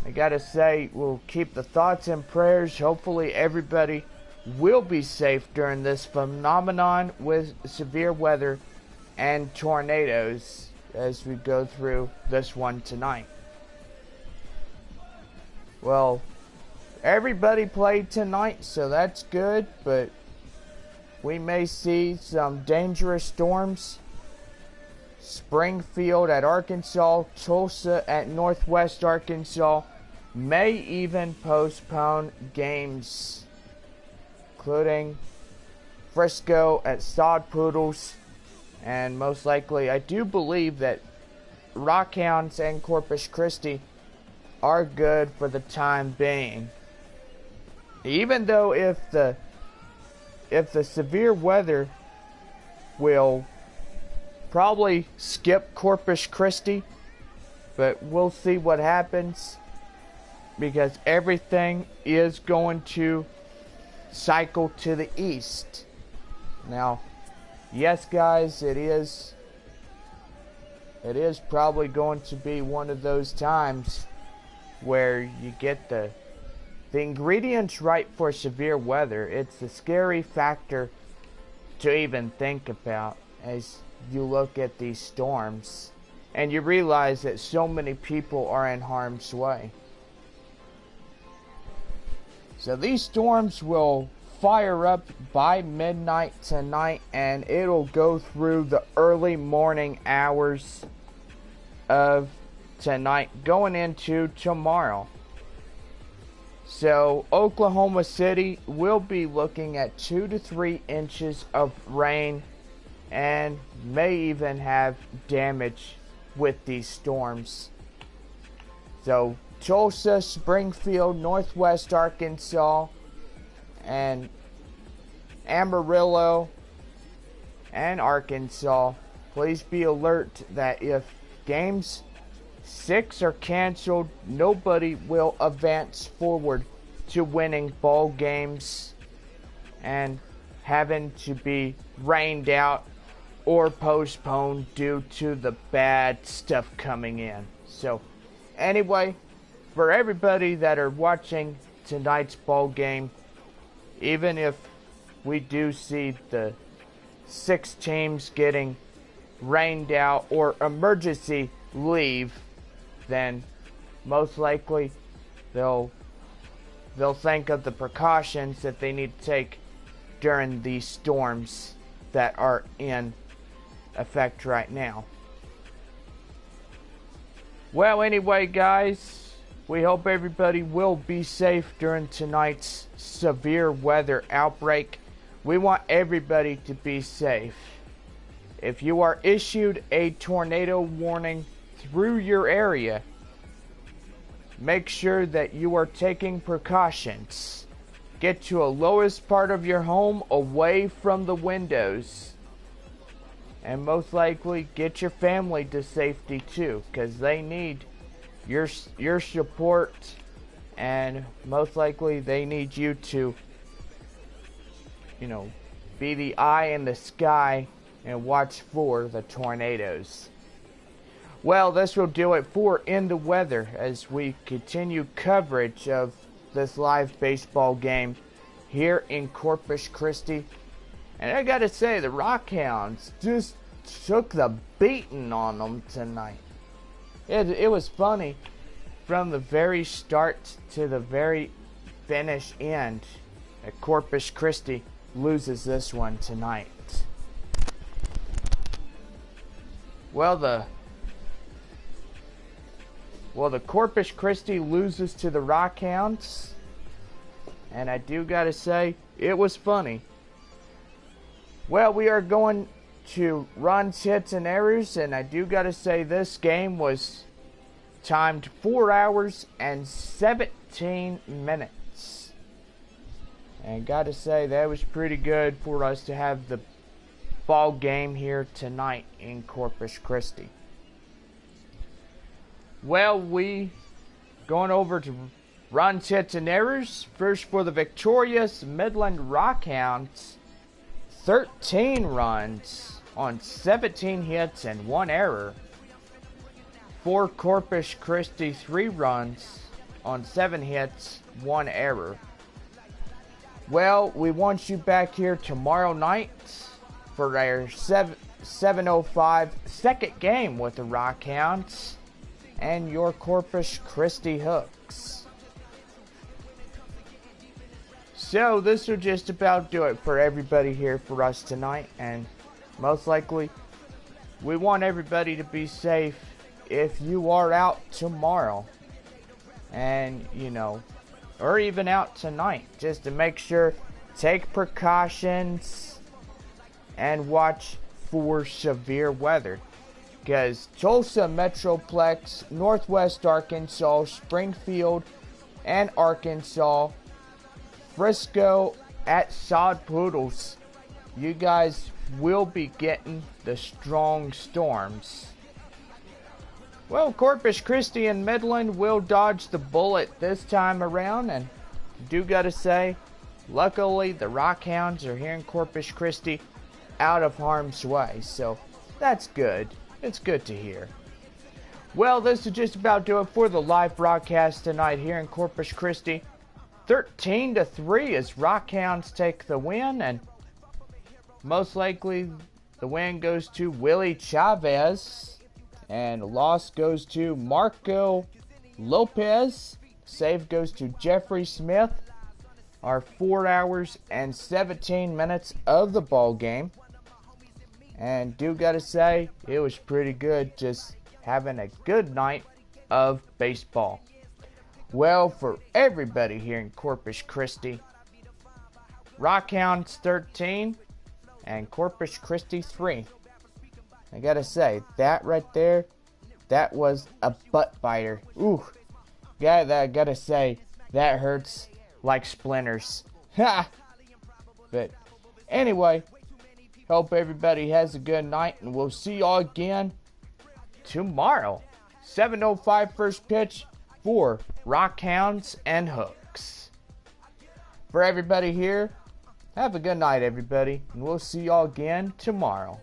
I gotta say, we'll keep the thoughts and prayers. Hopefully everybody will be safe during this phenomenon with severe weather and tornadoes as we go through this one tonight. Well, everybody played tonight, so that's good, but we may see some dangerous storms. Springfield at Arkansas, Tulsa at Northwest Arkansas may even postpone games, including Frisco at Sod Poodles, and most likely, I do believe that Rockhounds and Corpus Christi are good for the time being. Even though if the severe weather will probably skip Corpus Christi, but we'll see what happens because everything is going to cycle to the east. Now, yes, guys, it is probably going to be one of those times where you get the ingredients right for severe weather. It's a scary factor to even think about as you look at these storms and you realize that so many people are in harm's way. So these storms will fire up by midnight tonight, and it'll go through the early morning hours of tonight going into tomorrow. So Oklahoma City will be looking at 2 to 3 inches of rain and may even have damage with these storms. So Tulsa, Springfield, Northwest Arkansas, and Amarillo and Arkansas, please be alert that if games 6 are canceled, nobody will advance forward to winning ball games and having to be rained out or postponed due to the bad stuff coming in. So anyway, for everybody that are watching tonight's ball game, even if we do see the 6 teams getting rained out or emergency leave, then most likely they'll think of the precautions that they need to take during these storms that are in effect right now. Well, anyway, guys, we hope everybody will be safe during tonight's severe weather outbreak. We want everybody to be safe. If you are issued a tornado warning through your area, make sure that you are taking precautions. Get to a lowest part of your home away from the windows. And most likely get your family to safety too, because they need your support, and most likely they need you to, be the eye in the sky and watch for the tornadoes. Well, this will do it for In the Weather as we continue coverage of this live baseball game here in Corpus Christi. And I gotta say, the Rockhounds just took the beating on them tonight. It was funny from the very start to the very finish end. Corpus Christi loses this one tonight. Well, the Corpus Christi loses to the Rockhounds, and I do gotta say, it was funny. Well, we are going to runs, hits, and errors, and I do gotta say this game was timed 4 hours and 17 minutes. And gotta say, that was pretty good for us to have the ball game here tonight in Corpus Christi. Well, we going over to runs, hits, and errors. First for the victorious Midland Rockhounds, 13 runs on 17 hits and 1 error. For Corpus Christi, 3 runs on 7 hits, 1 error. Well, we want you back here tomorrow night for our 7:05 second game with the Rockhounds and your Corpus Christi Hooks. So this will just about do it for everybody here for us tonight, and most likely we want everybody to be safe if you are out tomorrow, and or even out tonight, just to make sure, take precautions and watch for severe weather. Because Tulsa Metroplex, Northwest Arkansas, Springfield, and Arkansas, Frisco at Sod Poodles, you guys will be getting the strong storms. Well, Corpus Christi and Midland will dodge the bullet this time around, and do gotta say, luckily the Rockhounds are here in Corpus Christi out of harm's way, so that's good. It's good to hear. Well, this will just about do it for the live broadcast tonight here in Corpus Christi. 13-3 as Rockhounds take the win, and most likely the win goes to Willie Chavez, and loss goes to Marco Lopez. Save goes to Jeffrey Smith. Our 4 hours and 17 minutes of the ball game. And do gotta say, it was pretty good, just having a good night of baseball. Well, for everybody here in Corpus Christi, Rockhounds 13 and Corpus Christi 3. I gotta say, that right there, that was a butt biter. Ooh, gotta say, that hurts like splinters. Ha! But anyway, hope everybody has a good night, and we'll see y'all again tomorrow. 7:05 first pitch for Rockhounds and Hooks. For everybody here, have a good night, everybody, and we'll see y'all again tomorrow.